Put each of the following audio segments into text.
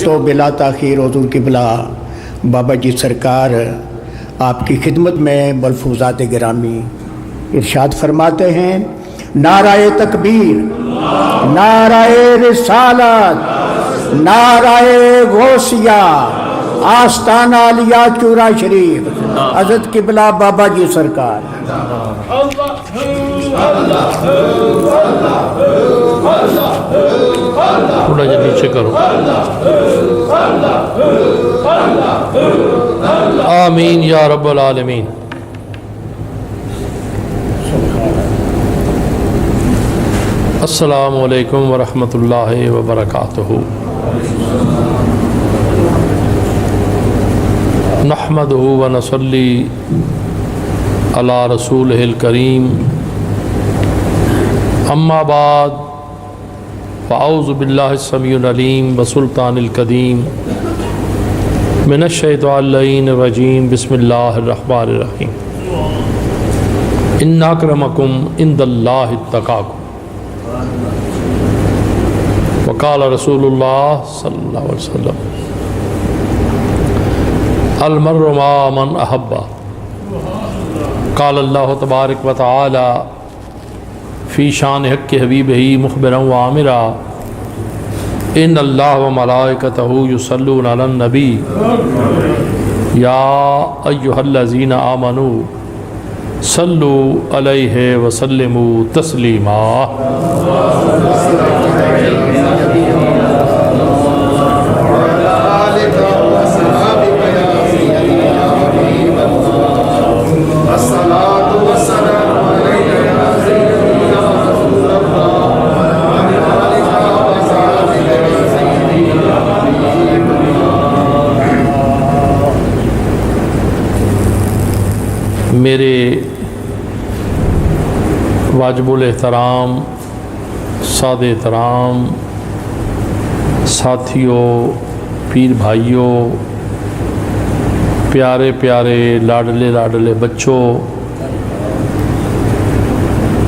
تو بلا تاخیر حضور قبلہ بابا جی سرکار آپ کی خدمت میں ملفوظات گرامی ارشاد فرماتے ہیں: نعرہ تکبیر، نعرہ رسالت، نعرہ غوثیہ، آستانہ علیہ چورا شریف، حضرت قبلہ بابا جی سرکار۔ تھوڑا جا نیچے کرو۔ آمین یا رب العالمین۔ السلام علیکم ورحمۃ اللہ وبرکاتہ۔ نحمدہ ونصلی علی رسولہ الکریم، اما بعد، فاعوذ باللہ السمیع العلیم وسلطان القدیم من الشیطان اللعین الرجیم، بسم اللہ الرحمن الرحیم۔ ان اکرمکم عند اللہ اتقاکم، وقال رسول اللہ صلی اللہ علیہ وسلم: المرء مع من احب۔ قال اللہ تبارک و تعالی فی شان حق حبیبہ مخبرا وعامرا: ان اللہ وملائکتہ یصلون علی النبی یا ایہا الذین آمنوا صلوا علیہ وسلموا تسلیما۔ میرے واجب الاحترام سادہ احترام ساتھیوں، پیر بھائیوں، پیارے پیارے لاڈلے لاڈلے بچوں،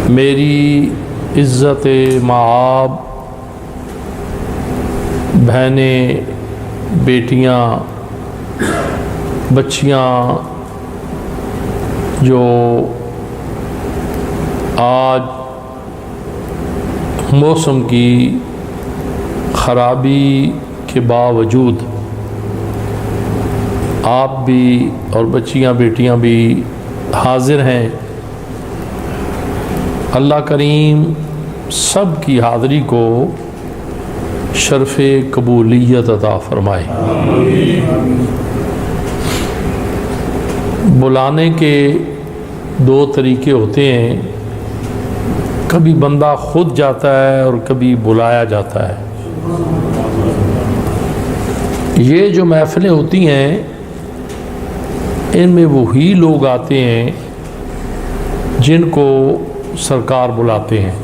میری عزت مآب بہنیں، بیٹیاں، بچیاں جو آج موسم کی خرابی کے باوجود آپ بھی اور بچیاں بیٹیاں بھی حاضر ہیں، اللہ کریم سب کی حاضری کو شرف قبولیت عطا فرمائے۔ بلانے کے دو طریقے ہوتے ہیں، کبھی بندہ خود جاتا ہے اور کبھی بلایا جاتا ہے۔ یہ جو محفلیں ہوتی ہیں ان میں وہی لوگ آتے ہیں جن کو سرکار بلاتے ہیں،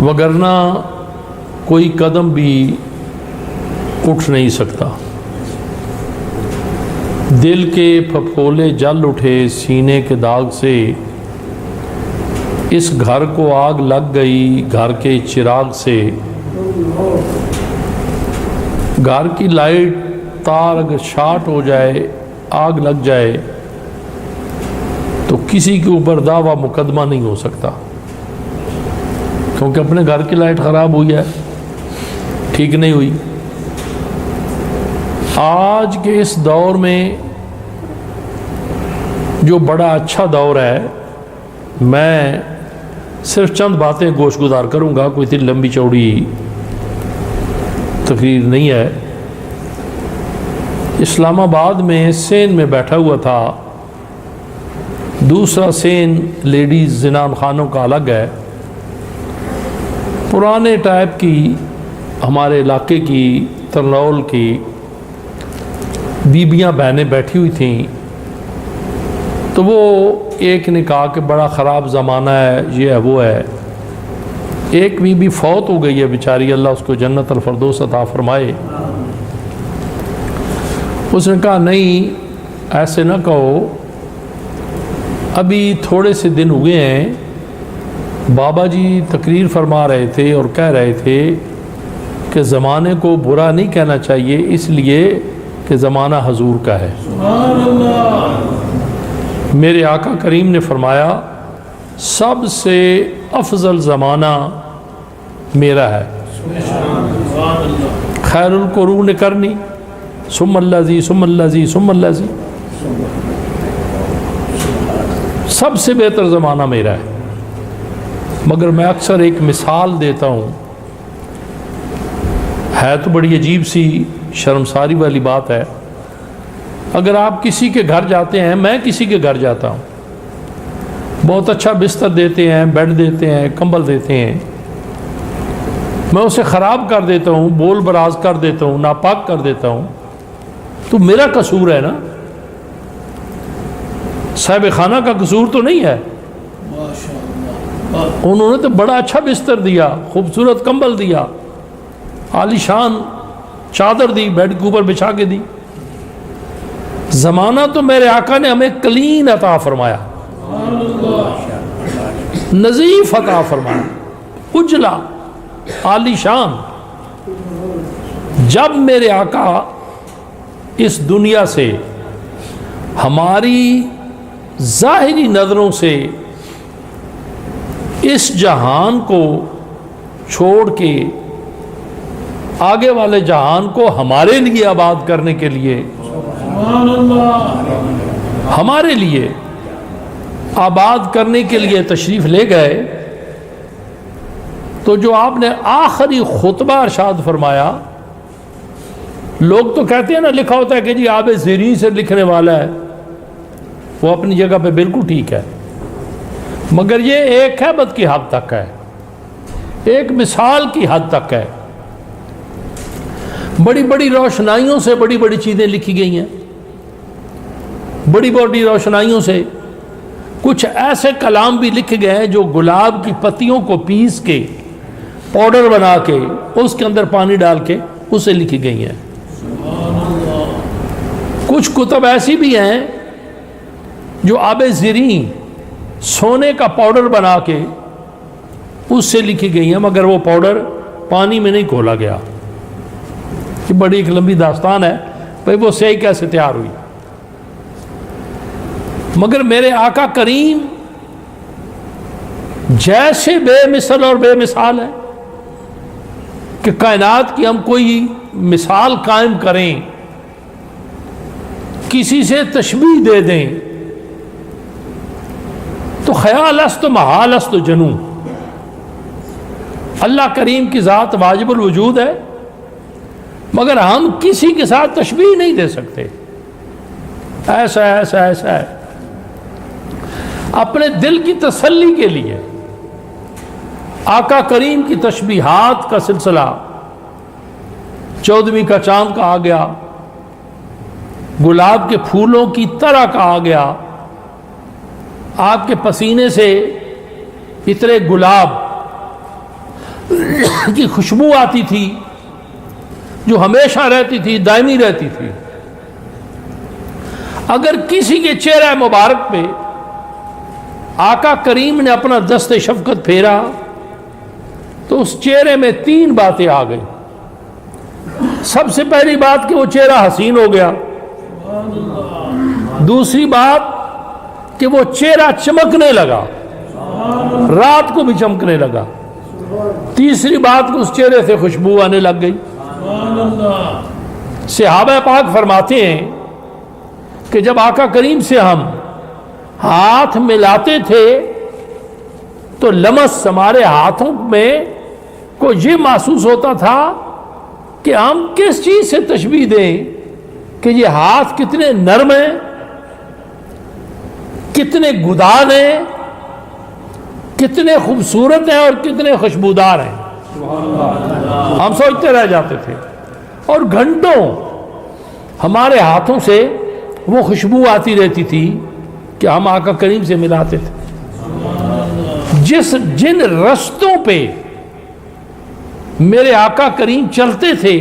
وگرنہ کوئی قدم بھی اٹھ نہیں سکتا۔ دل کے پھپھولے جل اٹھے سینے کے داغ سے، اس گھر کو آگ لگ گئی گھر کے چراغ سے۔ گھر کی لائٹ تار اگر شارٹ ہو جائے، آگ لگ جائے تو کسی کے اوپر دعویٰ مقدمہ نہیں ہو سکتا، کیونکہ اپنے گھر کی لائٹ خراب ہوئی ہے، ٹھیک نہیں ہوئی۔ آج کے اس دور میں جو بڑا اچھا دور ہے، میں صرف چند باتیں گوش گزار کروں گا، کوئی اتنی لمبی چوڑی تقریر نہیں ہے۔ اسلام آباد میں سین میں بیٹھا ہوا تھا، دوسرا سین لیڈیز زنان خانوں کا الگ ہے، پرانے ٹائپ کی ہمارے علاقے کی ترنول کی بیبیاں بہنیں بیٹھی ہوئی تھیں، تو وہ ایک نے کہا کہ بڑا خراب زمانہ ہے، یہ ہے وہ ہے۔ ایک بیوی فوت ہو گئی ہے بیچاری، اللہ اس کو جنت الفردوس عطا فرمائے۔ اس نے کہا نہیں ایسے نہ کہو، ابھی تھوڑے سے دن ہوئے ہیں، بابا جی تقریر فرما رہے تھے اور کہہ رہے تھے کہ زمانے کو برا نہیں کہنا چاہیے، اس لیے کہ زمانہ حضور کا ہے۔ میرے آقا کریم نے فرمایا سب سے افضل زمانہ میرا ہے، خیر القرون کرنی ثم الذی ثم الذی ثم الذی، سب سے بہتر زمانہ میرا ہے۔ مگر میں اکثر ایک مثال دیتا ہوں، ہے تو بڑی عجیب سی شرمساری والی بات ہے۔ اگر آپ کسی کے گھر جاتے ہیں، میں کسی کے گھر جاتا ہوں، بہت اچھا بستر دیتے ہیں، بیڈ دیتے ہیں، کمبل دیتے ہیں، میں اسے خراب کر دیتا ہوں، بول براز کر دیتا ہوں، ناپاک کر دیتا ہوں، تو میرا قصور ہے نا، صاحب خانہ کا قصور تو نہیں ہے۔ انہوں نے تو بڑا اچھا بستر دیا، خوبصورت کمبل دیا، عالی شان چادر دی، بیڈ کے اوپر بچھا کے دی۔ زمانہ تو میرے آقا نے ہمیں کلین عطا فرمایا، نظیف عطا فرمایا، اجلا عالی شان۔ جب میرے آقا اس دنیا سے ہماری ظاہری نظروں سے اس جہان کو چھوڑ کے آگے والے جہان کو ہمارے لیے آباد کرنے کے لیے، ہمارے لیے آباد کرنے کے لیے تشریف لے گئے، تو جو آپ نے آخری خطبہ ارشاد فرمایا، لوگ تو کہتے ہیں نا، لکھا ہوتا ہے کہ جی آب زرین سے لکھنے والا ہے، وہ اپنی جگہ پہ بالکل ٹھیک ہے، مگر یہ ایک ہیبت کی حد تک ہے، ایک مثال کی حد تک ہے۔ بڑی بڑی روشنائیوں سے بڑی بڑی چیزیں لکھی گئی ہیں، بڑی بڑی روشنائیوں سے کچھ ایسے کلام بھی لکھے گئے ہیں جو گلاب کی پتیوں کو پیس کے پاؤڈر بنا کے اس کے اندر پانی ڈال کے اسے لکھی گئی ہیں۔ کچھ کتب ایسی بھی ہیں جو آب زرین سونے کا پاؤڈر بنا کے اس سے لکھی گئی ہیں، مگر وہ پاؤڈر پانی میں نہیں کھولا گیا۔ یہ بڑی ایک لمبی داستان ہے بھئی وہ سیاہی کیسے تیار ہوئی۔ مگر میرے آقا کریم جیسے بے مثل اور بے مثال ہے کہ کائنات کی ہم کوئی مثال قائم کریں، کسی سے تشبیہ دے دیں تو خیال است محال است جنوں۔ اللہ کریم کی ذات واجب الوجود ہے، مگر ہم کسی کے ساتھ تشبیہ نہیں دے سکتے، ایسا ایسا ایسا ہے۔ اپنے دل کی تسلی کے لیے آقا کریم کی تشبیہات کا سلسلہ 14ویں کا چاند کا آ گیا، گلاب کے پھولوں کی طرح کا آ گیا، آپ کے پسینے سے اتنے گلاب کی خوشبو آتی تھی جو ہمیشہ رہتی تھی، دائمی رہتی تھی۔ اگر کسی کے چہرہ مبارک پہ آقا کریم نے اپنا دست شفقت پھیرا تو اس چہرے میں 3 باتیں آ گئی۔ سب سے پہلی بات کہ وہ چہرہ حسین ہو گیا، دوسری بات کہ وہ چہرہ چمکنے لگا، رات کو بھی چمکنے لگا، تیسری بات کہ اس چہرے سے خوشبو آنے لگ گئی۔ صحابہ پاک فرماتے ہیں کہ جب آقا کریم سے ہم ہاتھ ملاتے تھے تو لمس ہمارے ہاتھوں میں کو یہ محسوس ہوتا تھا کہ ہم کس چیز سے تشبیہ دیں کہ یہ ہاتھ کتنے نرم ہیں، کتنے گدان ہیں، کتنے خوبصورت ہیں اور کتنے خوشبودار ہیں۔ ہم سوچتے رہ جاتے تھے اور گھنٹوں ہمارے ہاتھوں سے وہ خوشبو آتی رہتی تھی کہ ہم آقا کریم سے ملاتے تھے۔ جن رستوں پہ میرے آقا کریم چلتے تھے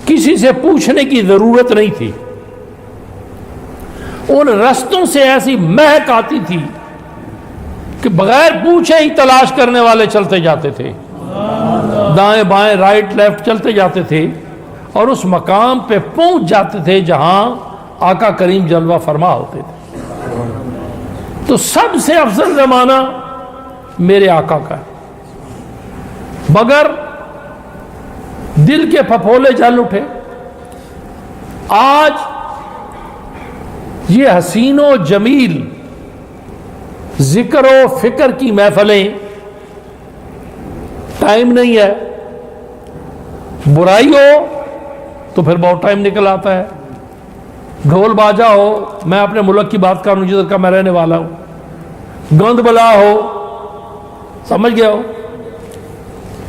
کسی سے پوچھنے کی ضرورت نہیں تھی، ان رستوں سے ایسی مہک آتی تھی کہ بغیر پوچھے ہی تلاش کرنے والے چلتے جاتے تھے، دائیں بائیں رائٹ لیفٹ چلتے جاتے تھے اور اس مقام پہ پہنچ جاتے تھے جہاں آقا کریم جلوہ فرما ہوتے تھے. تو سب سے افضل زمانہ میرے آقا کا ہے. مگر دل کے پھپھولے جل اٹھے. آج یہ حسین و جمیل ذکر و فکر کی محفلیں، ٹائم نہیں ہے. برائی ہو تو پھر بہت ٹائم نکل آتا ہے. ڈھول باجا ہو، میں اپنے ملک کی بات کروں جدھر کا میں رہنے والا ہوں، گند بلا ہو، سمجھ گیا ہو،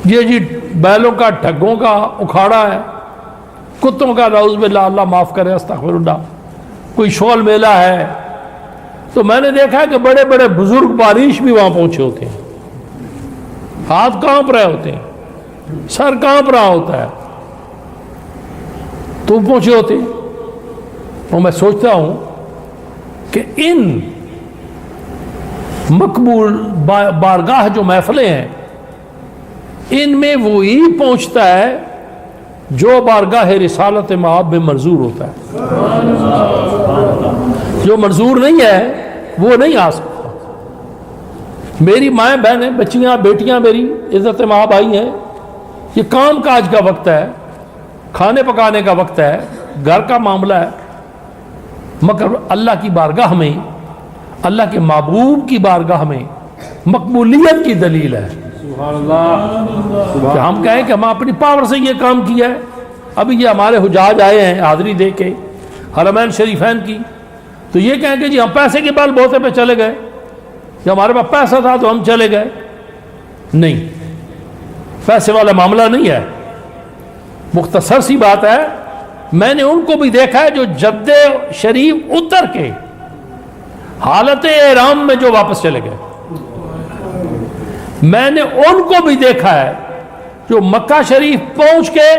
یہ جی بیلوں کا ٹھگوں کا اکھاڑا ہے، کتوں کا نعوذ باللہ، اللہ معاف کرے استغفر اللہ، کوئی شول میلہ ہے. تو میں نے دیکھا ہے کہ بڑے بڑے بزرگ بارش بھی وہاں پہنچے ہوتے ہیں، ہاتھ کانپ رہے ہوتے ہیں، سر کانپ رہا ہوتا ہے، تو پہنچے ہوتے ہیں. اور میں سوچتا ہوں کہ ان مقبول بارگاہ جو محفلیں ہیں، ان میں وہی پہنچتا ہے جو بارگاہ رسالت مآب میں منظور ہوتا ہے. جو منظور نہیں ہے وہ نہیں آ سکتا. میری مائیں بہنیں، بچیاں، بیٹیاں میری عزت مآب آئی ہیں، یہ کام کاج کا وقت ہے، کھانے پکانے کا وقت ہے، گھر کا معاملہ ہے، مگر اللہ کی بارگاہ میں، اللہ کے محبوب کی بارگاہ میں مقبولیت کی دلیل ہے. کہ ہم کہیں کہ ہم اپنی پاور سے یہ کام کیا ہے. ابھی یہ ہمارے حجاج آئے ہیں حاضری دے کے حرمین شریفین کی، تو یہ کہیں کہ جی ہم پیسے کے بال بوتے پہ چلے گئے، کہ ہمارے پاس پیسہ تھا تو ہم چلے گئے. نہیں، پیسے والا معاملہ نہیں ہے. مختصر سی بات ہے، میں نے ان کو بھی دیکھا ہے جو جدہ شریف اتر کے حالت احرام میں جو واپس چلے گئے. میں نے ان کو بھی دیکھا ہے جو مکہ شریف پہنچ کے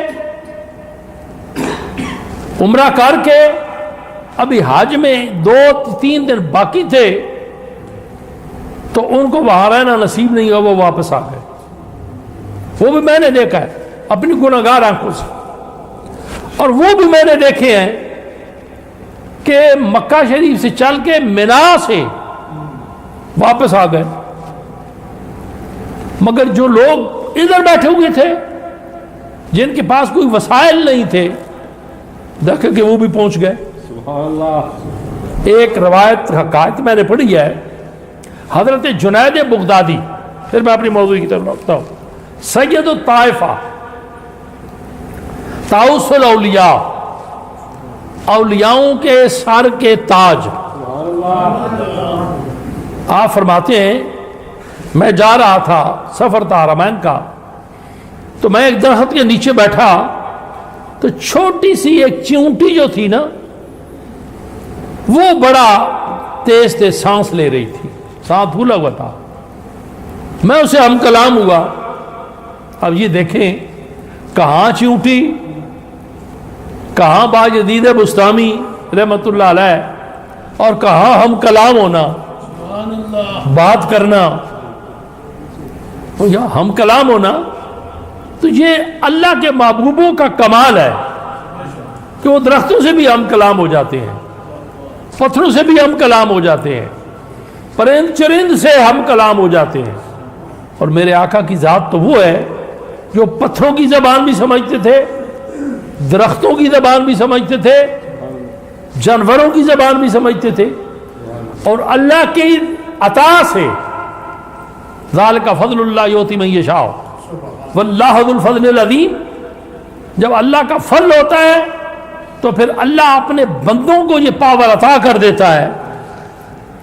عمرہ کر کے ابھی حج میں 2-3 دن باقی تھے تو ان کو وہاں رہنا نصیب نہیں ہوا، وہ واپس آ گئے. وہ بھی میں نے دیکھا ہے اپنی گناہگار آنکھوں سے. اور وہ بھی میں نے دیکھے ہیں کہ مکہ شریف سے چل کے منا سے واپس آ گئے. مگر جو لوگ ادھر بیٹھے ہوئے تھے، جن کے پاس کوئی وسائل نہیں تھے، دیکھیں کہ وہ بھی پہنچ گئے. ایک روایت حکایت میں نے پڑھی ہے، حضرت جنید بغدادی، پھر میں اپنی موضوع کی طرف رکھتا ہوں، سید الطائفہ، طاؤس الاولیاء، اولیاؤں کے سر کے تاج. آپ فرماتے ہیں میں جا رہا تھا، سفر تھا حرمین کا، تو میں ایک درخت کے نیچے بیٹھا تو چھوٹی سی ایک چیونٹی جو تھی نا، وہ بڑا تیز تیز سانس لے رہی تھی، سانس پھولا ہوا تھا. میں اسے ہم کلام ہوا. اب یہ دیکھیں کہاں چیونٹی، کہاں باجدید بستامی رحمت اللہ علیہ، اور کہاں ہم کلام ہونا، بات کرنا، یا ہم کلام ہونا. تو یہ اللہ کے محبوبوں کا کمال ہے کہ وہ درختوں سے بھی ہم کلام ہو جاتے ہیں، پتھروں سے بھی ہم کلام ہو جاتے ہیں، پرند چرند سے ہم کلام ہو جاتے ہیں. اور میرے آقا کی ذات تو وہ ہے جو پتھروں کی زبان بھی سمجھتے تھے، درختوں کی زبان بھی سمجھتے تھے، جانوروں کی زبان بھی سمجھتے تھے. اور اللہ کی عطا سے، ذالک فضل اللہ یؤتی من یشاء واللہ ذو الفضل العظیم، جب اللہ کا فضل ہوتا ہے تو پھر اللہ اپنے بندوں کو یہ پاور عطا کر دیتا ہے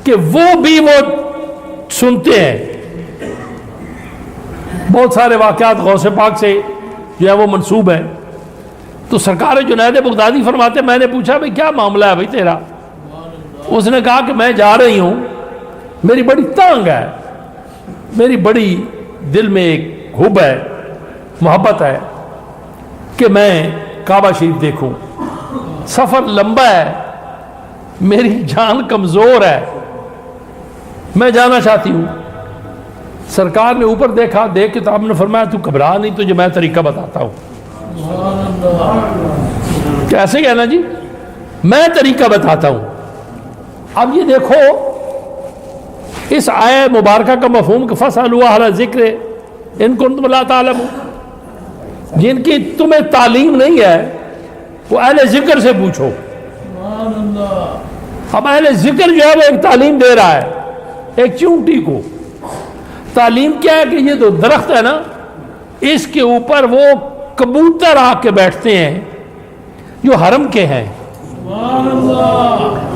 کہ وہ بھی وہ سنتے ہیں. بہت سارے واقعات غوث پاک سے جو ہے وہ منسوب ہیں. تو سرکار جنید بغدادی فرماتے، میں نے پوچھا بھئی کیا معاملہ ہے بھئی تیرا؟ اس نے کہا کہ میں جا رہی ہوں، میری بڑی تانگ ہے، میری بڑی دل میں ایک حب ہے، محبت ہے کہ میں کعبہ شریف دیکھوں. سفر لمبا ہے، میری جان کمزور ہے، میں جانا چاہتی ہوں. سرکار نے اوپر دیکھا، دیکھ کے تو آپ نے فرمایا تو گھبرا نہیں، تجھے میں طریقہ بتاتا ہوں۔ کیسے کہنا جی؟ میں طریقہ بتاتا ہوں۔ اب یہ دیکھو اس آیہ مبارکہ کا مفہوم کہ فَاسْأَلُوا أَهْلَ الذِّكْرِ إِن كُنتُمْ لَا تَعْلَمُونَ، جن کی تمہیں تعلیم نہیں ہے وہ اہل ذکر سے پوچھو۔ اب اہل ذکر جو ہے وہ ایک تعلیم دے رہا ہے ایک چونٹی کو۔ تعلیم کیا ہے کہ یہ جو درخت ہے نا، اس کے اوپر وہ کبوتر آ کے بیٹھتے ہیں جو حرم کے ہیں،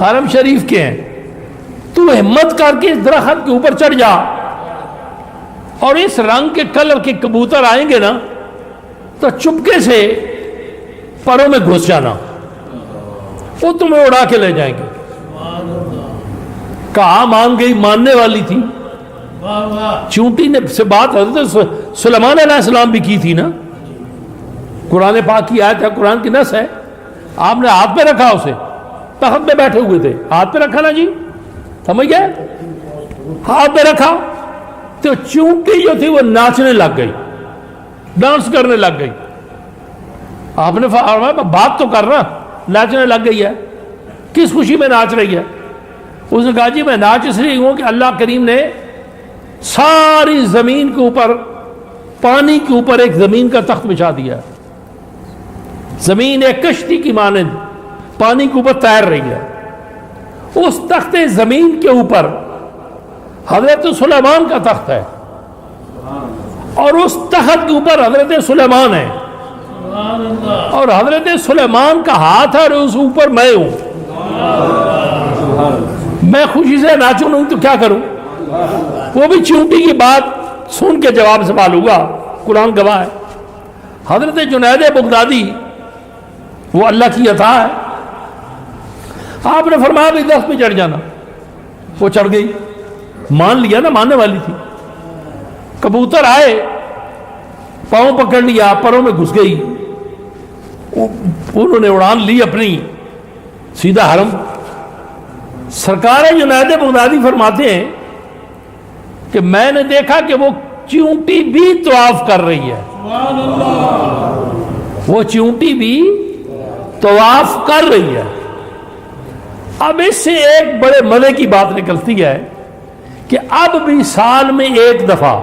حرم شریف کے ہیں۔ تو ہمت کر کے اس درخت کے اوپر چڑھ جا، اور اس رنگ کے کلر کے کبوتر آئیں گے نا تو چپکے سے پروں میں گھس جانا، وہ تمہیں اڑا کے لے جائیں گے۔ کہا مان گئی، ماننے والی تھی۔ چونٹی نے سے بات حضرت سلیمان علیہ السلام بھی کی تھی نا، قرآن پاک کی آیت ہے، قرآن کی نص ہے۔ آپ نے ہاتھ پہ رکھا، اسے تخت پہ بیٹھے ہوئے تھے، ہاتھ پہ رکھا نا جی، سمجھ گئے؟ ہاتھ پہ رکھا تو چونٹی جو تھی وہ ناچنے لگ گئی، ڈانس کرنے لگ گئی۔ آپ نے فرمایا بات تو کرنا، ناچنے لگ گئی ہے، کس خوشی میں ناچ رہی ہے؟ اس نے کہا جی میں ناچ اس لیے ہوں کہ اللہ کریم نے ساری زمین کے اوپر، پانی کے اوپر ایک زمین کا تخت بچھا دیا ہے۔ زمین ایک کشتی کی مانند پانی کے اوپر تیر رہی ہے۔ اس تخت زمین کے اوپر حضرت سلیمان کا تخت ہے، اور اس تخت کے اوپر حضرت سلیمان ہے، اور حضرت سلیمان کا ہاتھ ہے، اور اس اوپر میں ہوں۔ میں خوشی سے ناچوں نہیں تو کیا کروں؟ وہ بھی چونٹی کی بات سن کے جواب سوال ہوگا، قرآن گواہ ہے۔ حضرت جنید بغدادی وہ اللہ کی عطا ہے، آپ نے فرمایا بھی درخت پہ چڑھ جانا، وہ چڑھ گئی، مان لیا نا، ماننے والی تھی۔ کبوتر آئے، پاؤں پکڑ لیا، پروں میں گھس گئی، انہوں نے اڑان لی اپنی، سیدھا حرم۔ سرکار جنید بغدادی فرماتے ہیں کہ میں نے دیکھا کہ وہ چونٹی بھی طواف کر رہی ہے، وہ چونٹی بھی طواف کر رہی ہے۔ اب اس سے ایک بڑے مزے کی بات نکلتی ہے کہ اب بھی سال میں ایک دفعہ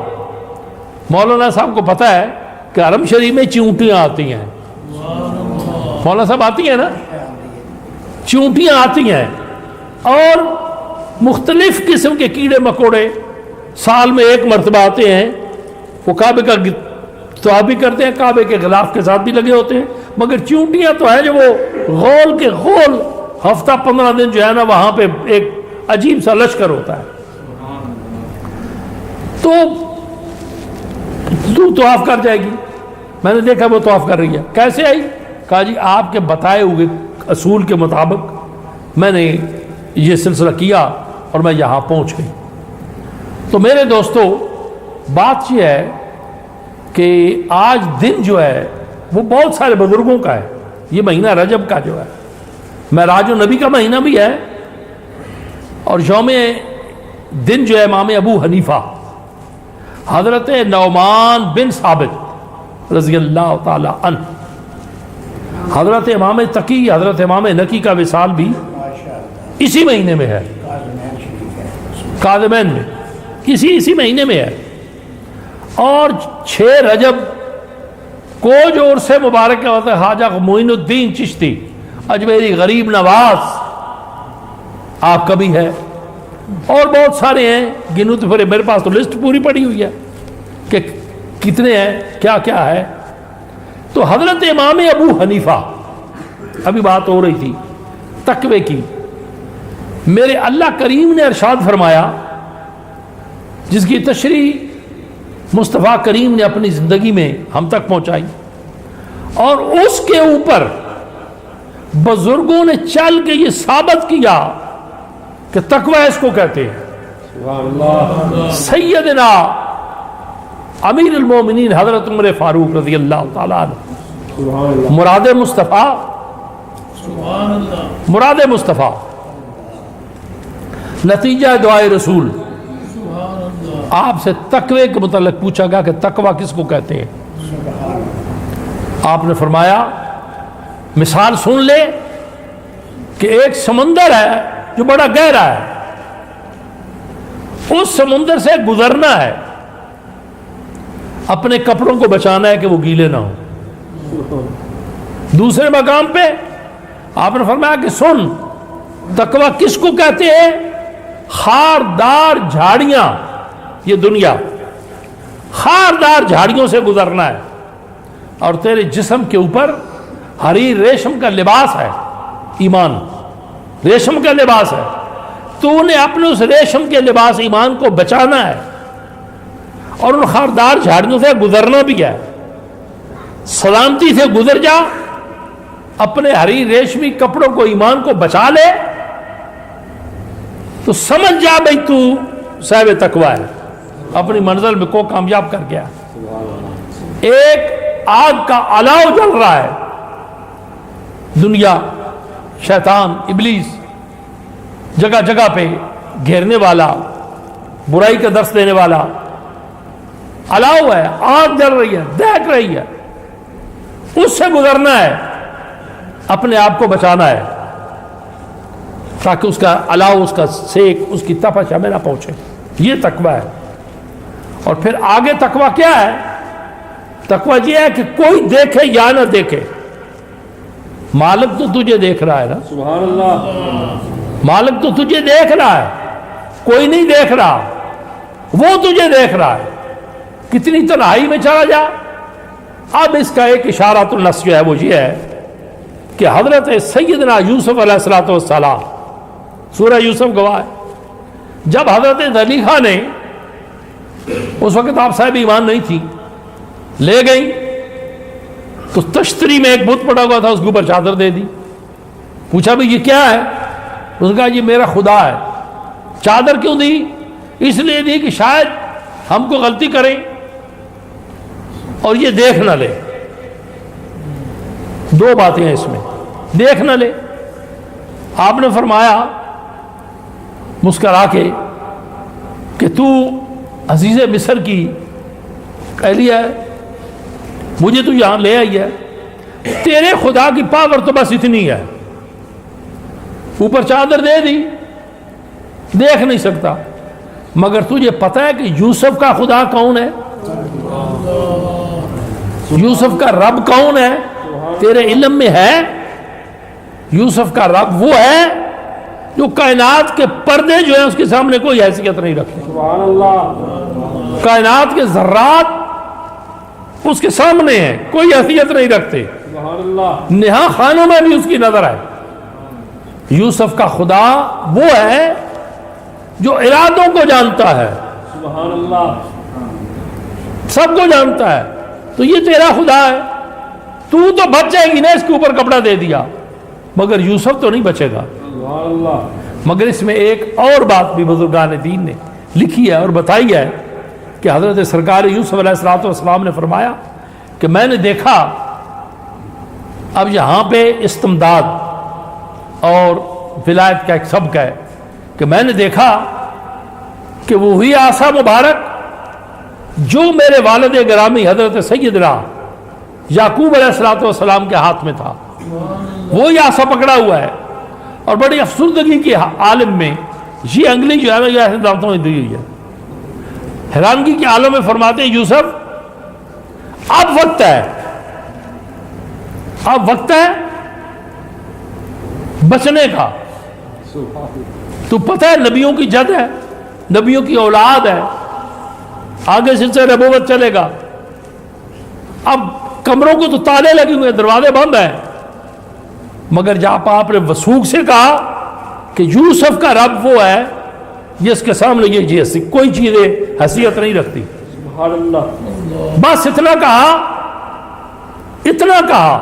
مولانا صاحب کو پتہ ہے کہ حرم شریف میں چونٹیاں آتی ہیں، مولانا صاحب آتی ہیں نا، چونٹیاں آتی ہیں، اور مختلف قسم کے کیڑے مکوڑے سال میں ایک مرتبہ آتے ہیں۔ وہ کعبے کا طواف بھی کرتے ہیں، کعبے کے غلاف کے ساتھ بھی لگے ہوتے ہیں، مگر چونٹیاں تو ہیں جو وہ غول کے غول ہفتہ 15 دن جو ہے نا وہاں پہ ایک عجیب سا لشکر ہوتا ہے۔ تو طواف کر جائے گی، میں نے دیکھا وہ طواف کر رہی ہے۔ کیسے آئی؟ کہا جی آپ کے بتائے ہوئے اصول کے مطابق میں نے یہ سلسلہ کیا اور میں یہاں پہنچ گئی۔ تو میرے دوستو بات یہ ہے کہ آج دن جو ہے وہ بہت سارے بزرگوں کا ہے، یہ مہینہ رجب کا جو ہے معراج النبی کا مہینہ بھی ہے، اور یوم دن جو ہے امام ابو حنیفہ حضرت نعمان بن ثابت رضی اللہ تعالی عنہ، حضرت امام تقی، حضرت امام نقی کا وصال بھی اسی مہینے میں ہے، قادمین میں، اسی مہینے میں ہے۔ اور 6 رجب کو جو عرص مبارک کا ہوتا ہے خواجہ معین الدین چشتی اجمیری غریب نواز آپ کا بھی ہے، اور بہت سارے ہیں، گنو تو پھر میرے پاس تو لسٹ پوری پڑی ہوئی ہے کہ کتنے ہیں، کیا کیا ہے۔ تو حضرت امام ابو حنیفہ، ابھی بات ہو رہی تھی تقوی کی، میرے اللہ کریم نے ارشاد فرمایا، جس کی تشریح مصطفیٰ کریم نے اپنی زندگی میں ہم تک پہنچائی، اور اس کے اوپر بزرگوں نے چل کے یہ ثابت کیا کہ تقوی اس کو کہتے ہیں۔ سیدنا امیر المومنین حضرت عمر فاروق رضی اللہ تعالیٰ عنہ، مراد مصطفیٰ، مراد مصطفیٰ، نتیجہ دعائے رسول، آپ سے تقوی کے متعلق پوچھا گیا کہ تقوی کس کو کہتے ہیں؟ آپ نے فرمایا مثال سن لے کہ ایک سمندر ہے جو بڑا گہرا ہے، اس سمندر سے گزرنا ہے، اپنے کپڑوں کو بچانا ہے کہ وہ گیلے نہ ہوں۔ دوسرے مقام پہ آپ نے فرمایا کہ سن تقوی کس کو کہتے ہیں؟ خاردار جھاڑیاں، یہ دنیا خاردار جھاڑیوں سے گزرنا ہے، اور تیرے جسم کے اوپر حریر ریشم کا لباس ہے، ایمان ریشم کا لباس ہے، تو نے اپنے اس ریشم کے لباس ایمان کو بچانا ہے، اور ان خاردار جھاڑیوں سے گزرنا بھی ہے۔ سلامتی سے گزر جا، اپنے حریر ریشمی کپڑوں کو ایمان کو بچا لے، تو سمجھ جا بھئی تو صاحب تقوی ہے، اپنی منزل میں کو کامیاب کر گیا۔ ایک آگ کا الاؤ جل رہا ہے، دنیا، شیطان، ابلیس جگہ جگہ پہ گھیرنے والا، برائی کا درس دینے والا، الاؤ ہے، آگ جل رہی ہے، دہک رہی ہے، اس سے گزرنا ہے، اپنے آپ کو بچانا ہے تاکہ اس کا الاؤ، اس کا سیک، اس کی تپش ہمیں نہ پہنچے۔ یہ تقوی ہے۔ اور پھر آگے تقوی کیا ہے؟ تقوی یہ ہے کہ کوئی دیکھے یا نہ دیکھے، مالک تو تجھے دیکھ رہا ہے نا، سبحان اللہ، مالک تو تجھے دیکھ رہا ہے، کوئی نہیں دیکھ رہا، وہ تجھے دیکھ رہا ہے، کتنی تنہائی میں چلا جا۔ اب اس کا ایک اشارۃ النص جو ہے وہ یہ ہے کہ حضرت سیدنا یوسف علیہ السلام، سورہ یوسف گواہ ہے، جب حضرت زلیخا نے، اس وقت آپ صاحب ایمان نہیں تھی، لے گئی تو تشتری میں ایک بت پڑا ہوا تھا، اس کے اوپر چادر دے دی، پوچھا بھی یہ کیا ہے؟ اس نے کہا یہ میرا خدا ہے۔ چادر کیوں دی؟ اس لیے دی کہ شاید ہم کو غلطی کریں اور یہ دیکھ نہ لے۔ دو باتیں ہیں اس میں، دیکھ نہ لے۔ آپ نے فرمایا مسکرا کے کہ تو عزیز مصر کی اہلیہ ہے، مجھے تو یہاں لے آئی ہے، تیرے خدا کی پاور تو بس اتنی ہے، اوپر چادر دے دی، دیکھ نہیں سکتا، مگر تجھے پتہ ہے کہ یوسف کا خدا کون ہے؟ یوسف کا رب کون ہے؟ تیرے علم میں ہے؟ یوسف کا رب وہ ہے جو کائنات کے پردے جو ہیں اس کے سامنے کوئی حیثیت نہیں رکھتے، سبحان اللہ، کائنات کے ذرات اس کے سامنے ہیں، کوئی حیثیت نہیں رکھتے، سبحان اللہ، نہا خانوں میں بھی اس کی نظر ہے۔ یوسف کا خدا وہ ہے جو ارادوں کو جانتا ہے، سبحان اللہ، سب کو جانتا ہے، تو یہ تیرا خدا ہے، تو بچ جائے گی نا، اس کے اوپر کپڑا دے دیا، مگر یوسف تو نہیں بچے گا۔ سبحان اللہ، مگر اس میں ایک اور بات بھی بزرگان دین نے لکھی ہے اور بتائی ہے کہ حضرت سرکار یوسف علیہ السلام نے فرمایا کہ میں نے دیکھا، اب یہاں پہ استمداد اور ولایت کا ایک سبق ہے، کہ میں نے دیکھا کہ وہی عصا مبارک جو میرے والد گرامی حضرت سیدنا یعقوب علیہ السلام کے ہاتھ میں تھا، وہی عصا پکڑا ہوا ہے، اور بڑی افسردگی کے عالم میں یہ انگلی جو ہے نا، یہ ایسے دانتوں میں دی ہوئی ہے، حیرانگی کے عالم میں فرماتے ہیں یوسف اب وقت ہے، اب وقت ہے بچنے کا، تو پتہ ہے نبیوں کی جد ہے، نبیوں کی اولاد ہے، آگے سلسلہ نبوت چلے گا، اب کمروں کو تو تالے لگے ہوئے، دروازے بند ہیں، مگر جب آپ نے وثوق سے کہا کہ یوسف کا رب وہ ہے جس کے سامنے یہ جیسی کوئی چیزیں حیثیت نہیں رکھتی، سبحان اللہ، بس اتنا کہا،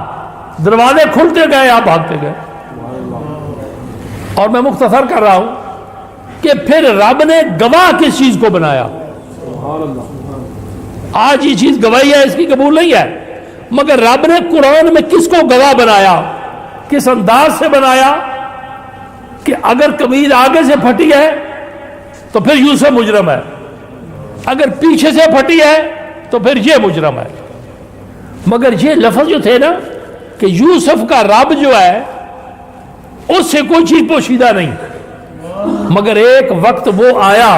دروازے کھلتے گئے، آپ بھاگتے گئے۔ اور میں مختصر کر رہا ہوں کہ پھر رب نے گواہ کس چیز کو بنایا؟ سبحان اللہ، آج یہ چیز گواہی ہے، اس کی قبول نہیں ہے، مگر رب نے قرآن میں کس کو گواہ بنایا؟ کس انداز سے بنایا کہ اگر قمیض آگے سے پھٹی ہے تو پھر یوسف مجرم ہے، اگر پیچھے سے پھٹی ہے تو پھر یہ مجرم ہے. مگر یہ لفظ جو تھے نا کہ یوسف کا رب جو ہے اس سے کوئی چیز پوشیدہ نہیں. مگر ایک وقت وہ آیا،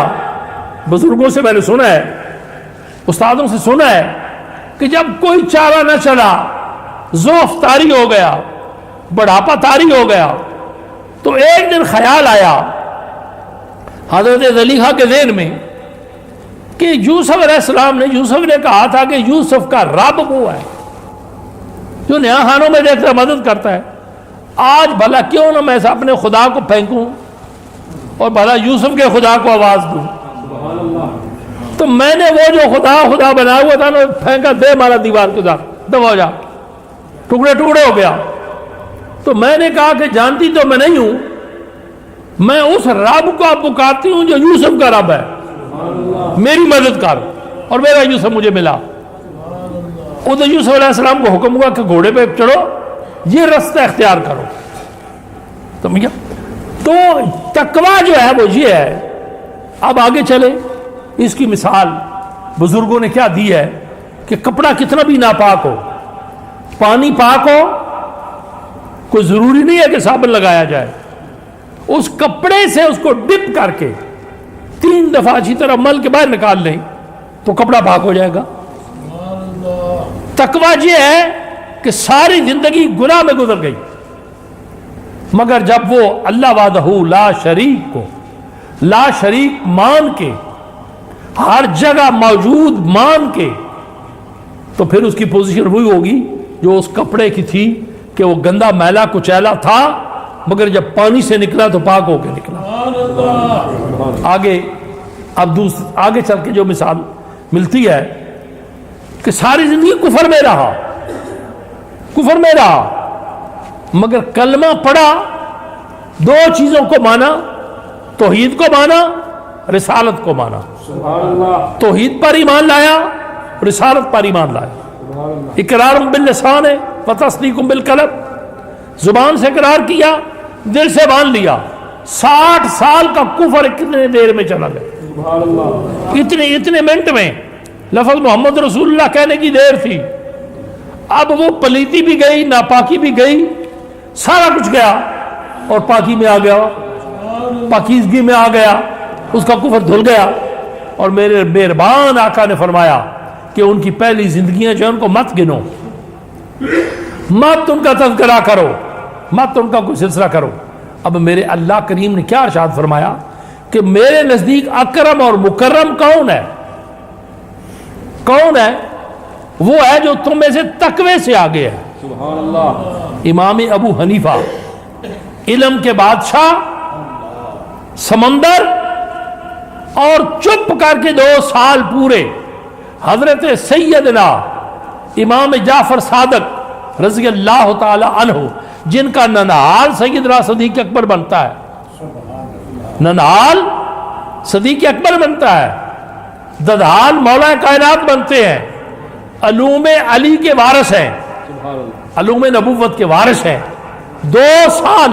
بزرگوں سے میں نے سنا ہے، استادوں سے سنا ہے، کہ جب کوئی چارہ نہ چلا، ضعف طاری ہو گیا، بڑھاپا طاری ہو گیا، تو ایک دن خیال آیا حضرت زلیخا کے ذہن میں کہ یوسف علیہ السلام نے، یوسف نے کہا تھا کہ یوسف کا رب وہ ہے جو نیا خانوں میں دیکھ کر مدد کرتا ہے. آج بھلا کیوں نہ میں اپنے خدا کو پھینکوں اور بھلا یوسف کے خدا کو آواز دوں. تو میں نے وہ جو خدا بنا ہوا تھا نا پھینکا، دے مارا دیوار کے ساتھ، دبا جا، ٹکڑے ٹکڑے ہو گیا. تو میں نے کہا کہ جانتی تو میں نہیں ہوں، میں اس رب کو پکارتی ہوں جو یوسف کا رب ہے، میری مدد کر. اور میرا یوسف مجھے ملا. ادھر یوسف علیہ السلام کو حکم ہوا کہ گھوڑے پہ چڑھو، یہ رستہ اختیار کرو. تو تقویٰ جو ہے وہ یہ ہے. اب آگے چلے. اس کی مثال بزرگوں نے کیا دی ہے کہ کپڑا کتنا بھی ناپاک ہو، پانی پاک ہو، کوئی ضروری نہیں ہے کہ صابن لگایا جائے، اس کپڑے سے اس کو ڈپ کر کے 3 دفعہ اچھی طرح مل کے باہر نکال لیں تو کپڑا پاک ہو جائے گا. تقویٰ یہ ہے کہ ساری زندگی گناہ میں گزر گئی، مگر جب وہ اللہ وحدہ لا شریک کو لا شریک مان کے، ہر جگہ موجود مان کے، تو پھر اس کی پوزیشن وہی ہوگی جو اس کپڑے کی تھی کہ وہ گندا میلا کچیلا تھا، مگر جب پانی سے نکلا تو پاک ہو کے نکلا. آگے اب آگے چل کے جو مثال ملتی ہے کہ ساری زندگی کفر میں رہا مگر کلمہ پڑھا، 2 چیزوں کو مانا، توحید کو مانا، رسالت کو مانا. توحید پر ایمان لایا، رسالت پر ایمان لایا. اقرار باللسان ہے وتصدیق بالقلب، زبان سے اقرار کیا، دل سے مان لیا. 60 سال کا کفر کتنے دیر میں چلا گیا، اتنے منٹ میں. لفظ محمد رسول اللہ کہنے کی دیر تھی. اب وہ پلیتی بھی گئی، ناپاکی بھی گئی، سارا کچھ گیا اور پاکی میں آ گیا، پاکیزگی میں آ گیا، اس کا کفر دھل گیا. اور میرے مہربان آقا نے فرمایا کہ ان کی پہلی زندگیاں جو ان کو مت گنو، مت ان کا تذکرہ کرو، مت ان کا کوئی سلسلہ کرو. اب میرے اللہ کریم نے کیا ارشاد فرمایا کہ میرے نزدیک اکرم اور مکرم کون ہے؟ کون ہے؟ وہ ہے جو تم میں سے تقوی سے آگے ہے. سبحان اللہ. امام ابو حنیفہ، علم کے بادشاہ، سمندر، اور چپ کر کے 2 سال پورے حضرت سیدنا امام جعفر صادق رضی اللہ تعالی عنہ، جن کا ننہال سیدنا صدیق اکبر بنتا ہے، ننہال صدیق اکبر بنتا ہے، ددھال مولا کائنات بنتے ہیں، علوم علی کے وارث ہیں، علوم نبوت کے وارث ہیں. 2 سال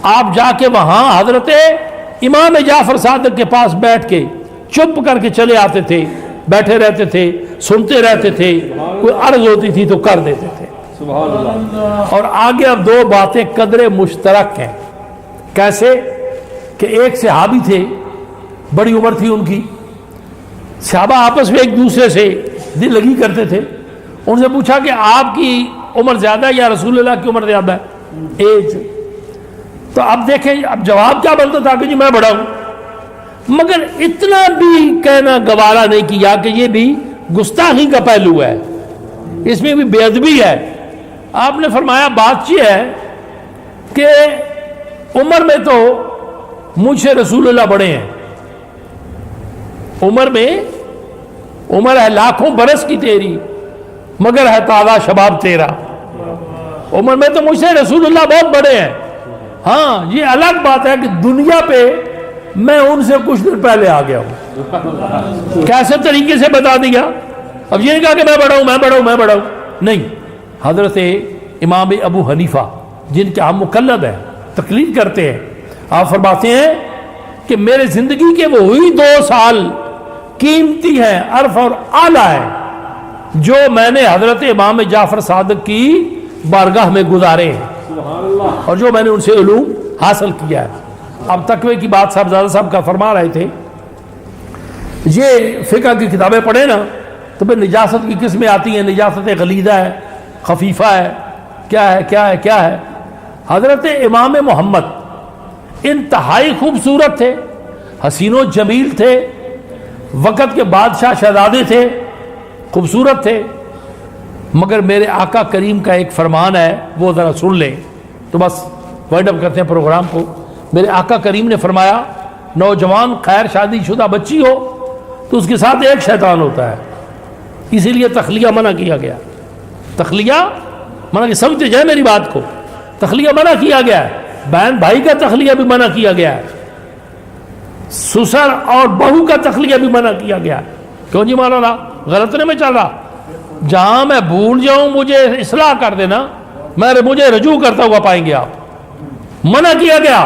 آپ جا کے وہاں حضرت امام جعفر صادق کے پاس بیٹھ کے چپ کر کے چلے آتے تھے، بیٹھے رہتے تھے، سنتے رہتے تھے، کوئی عرض ہوتی تھی تو کر دیتے تھے. سبحان اللہ. اور آگے اب 2 باتیں قدر مشترک ہیں. کیسے کہ ایک صحابی تھے، بڑی عمر تھی ان کی، صحابہ آپس میں ایک دوسرے سے دل لگی کرتے تھے. ان سے پوچھا کہ آپ کی عمر زیادہ ہے یا رسول اللہ کی عمر زیادہ ہے، ایج؟ تو اب دیکھیں اب جواب کیا بنتا تھا کہ جی میں بڑا ہوں، مگر اتنا بھی کہنا گوارا نہیں کیا کہ یہ بھی گستاخی کا پہلو ہے، اس میں بھی بے ادبی ہے. آپ نے فرمایا بات یہ ہے کہ عمر میں تو مجھ سے رسول اللہ بڑے ہیں، عمر میں عمر ہے لاکھوں برس کی تیری مگر ہے تازہ شباب تیرا. عمر میں تو مجھ سے رسول اللہ بہت بڑے ہیں، ہاں یہ الگ بات ہے کہ دنیا پہ میں ان سے کچھ دن پہلے آ گیا ہوں. کیسے طریقے سے بتا دیا؟ اب یہ نہیں کہا کہ میں بڑا ہوں، میں بڑا ہوں، میں بڑا ہوں، نہیں. حضرت امام ابو حنیفہ جن کے ہم مقلد ہیں، تقلید کرتے ہیں، آپ فرماتے ہیں کہ میرے زندگی کے وہ ہوئی 2 سال قیمتی ہیں، عرف اور اعلیٰ ہیں، جو میں نے حضرت امام جعفر صادق کی بارگاہ میں گزارے ہیں اور جو میں نے ان سے علوم حاصل کیا ہے۔ اب تقوی کی بات صاحبزادہ صاحب کا فرما رہے تھے، یہ فقہ کی کتابیں پڑھیں نا تو پھر نجاست کی قسمیں آتی ہیں، نجاست غلیظہ ہے، خفیفہ ہے، کیا ہے کیا ہے کیا ہے۔ حضرت امام محمد انتہائی خوبصورت تھے، حسین و جمیل تھے، وقت کے بادشاہ شہزادے تھے، خوبصورت تھے، مگر میرے آقا کریم کا ایک فرمان ہے، وہ ذرا سن لیں تو بس وائنڈ اپ کرتے ہیں پروگرام کو۔ میرے آقا کریم نے فرمایا، نوجوان خیر شادی شدہ بچی ہو تو اس کے ساتھ ایک شیطان ہوتا ہے، اسی لیے تخلیہ منع کیا گیا۔ تخلیہ منع، سمجھتے جائے میری بات کو، تخلیہ منع کیا گیا ہے، بہن بھائی کا تخلیہ بھی منع کیا گیا ہے، سسر اور بہو کا تخلیہ بھی منع کیا گیا ہے۔ کیوں جی مولانا غلط نہیں میں چل رہا؟ جہاں میں بھول جاؤں مجھے اصلاح کر دینا، مجھے رجوع کرتا ہوا پائیں گے آپ۔ منع کیا گیا،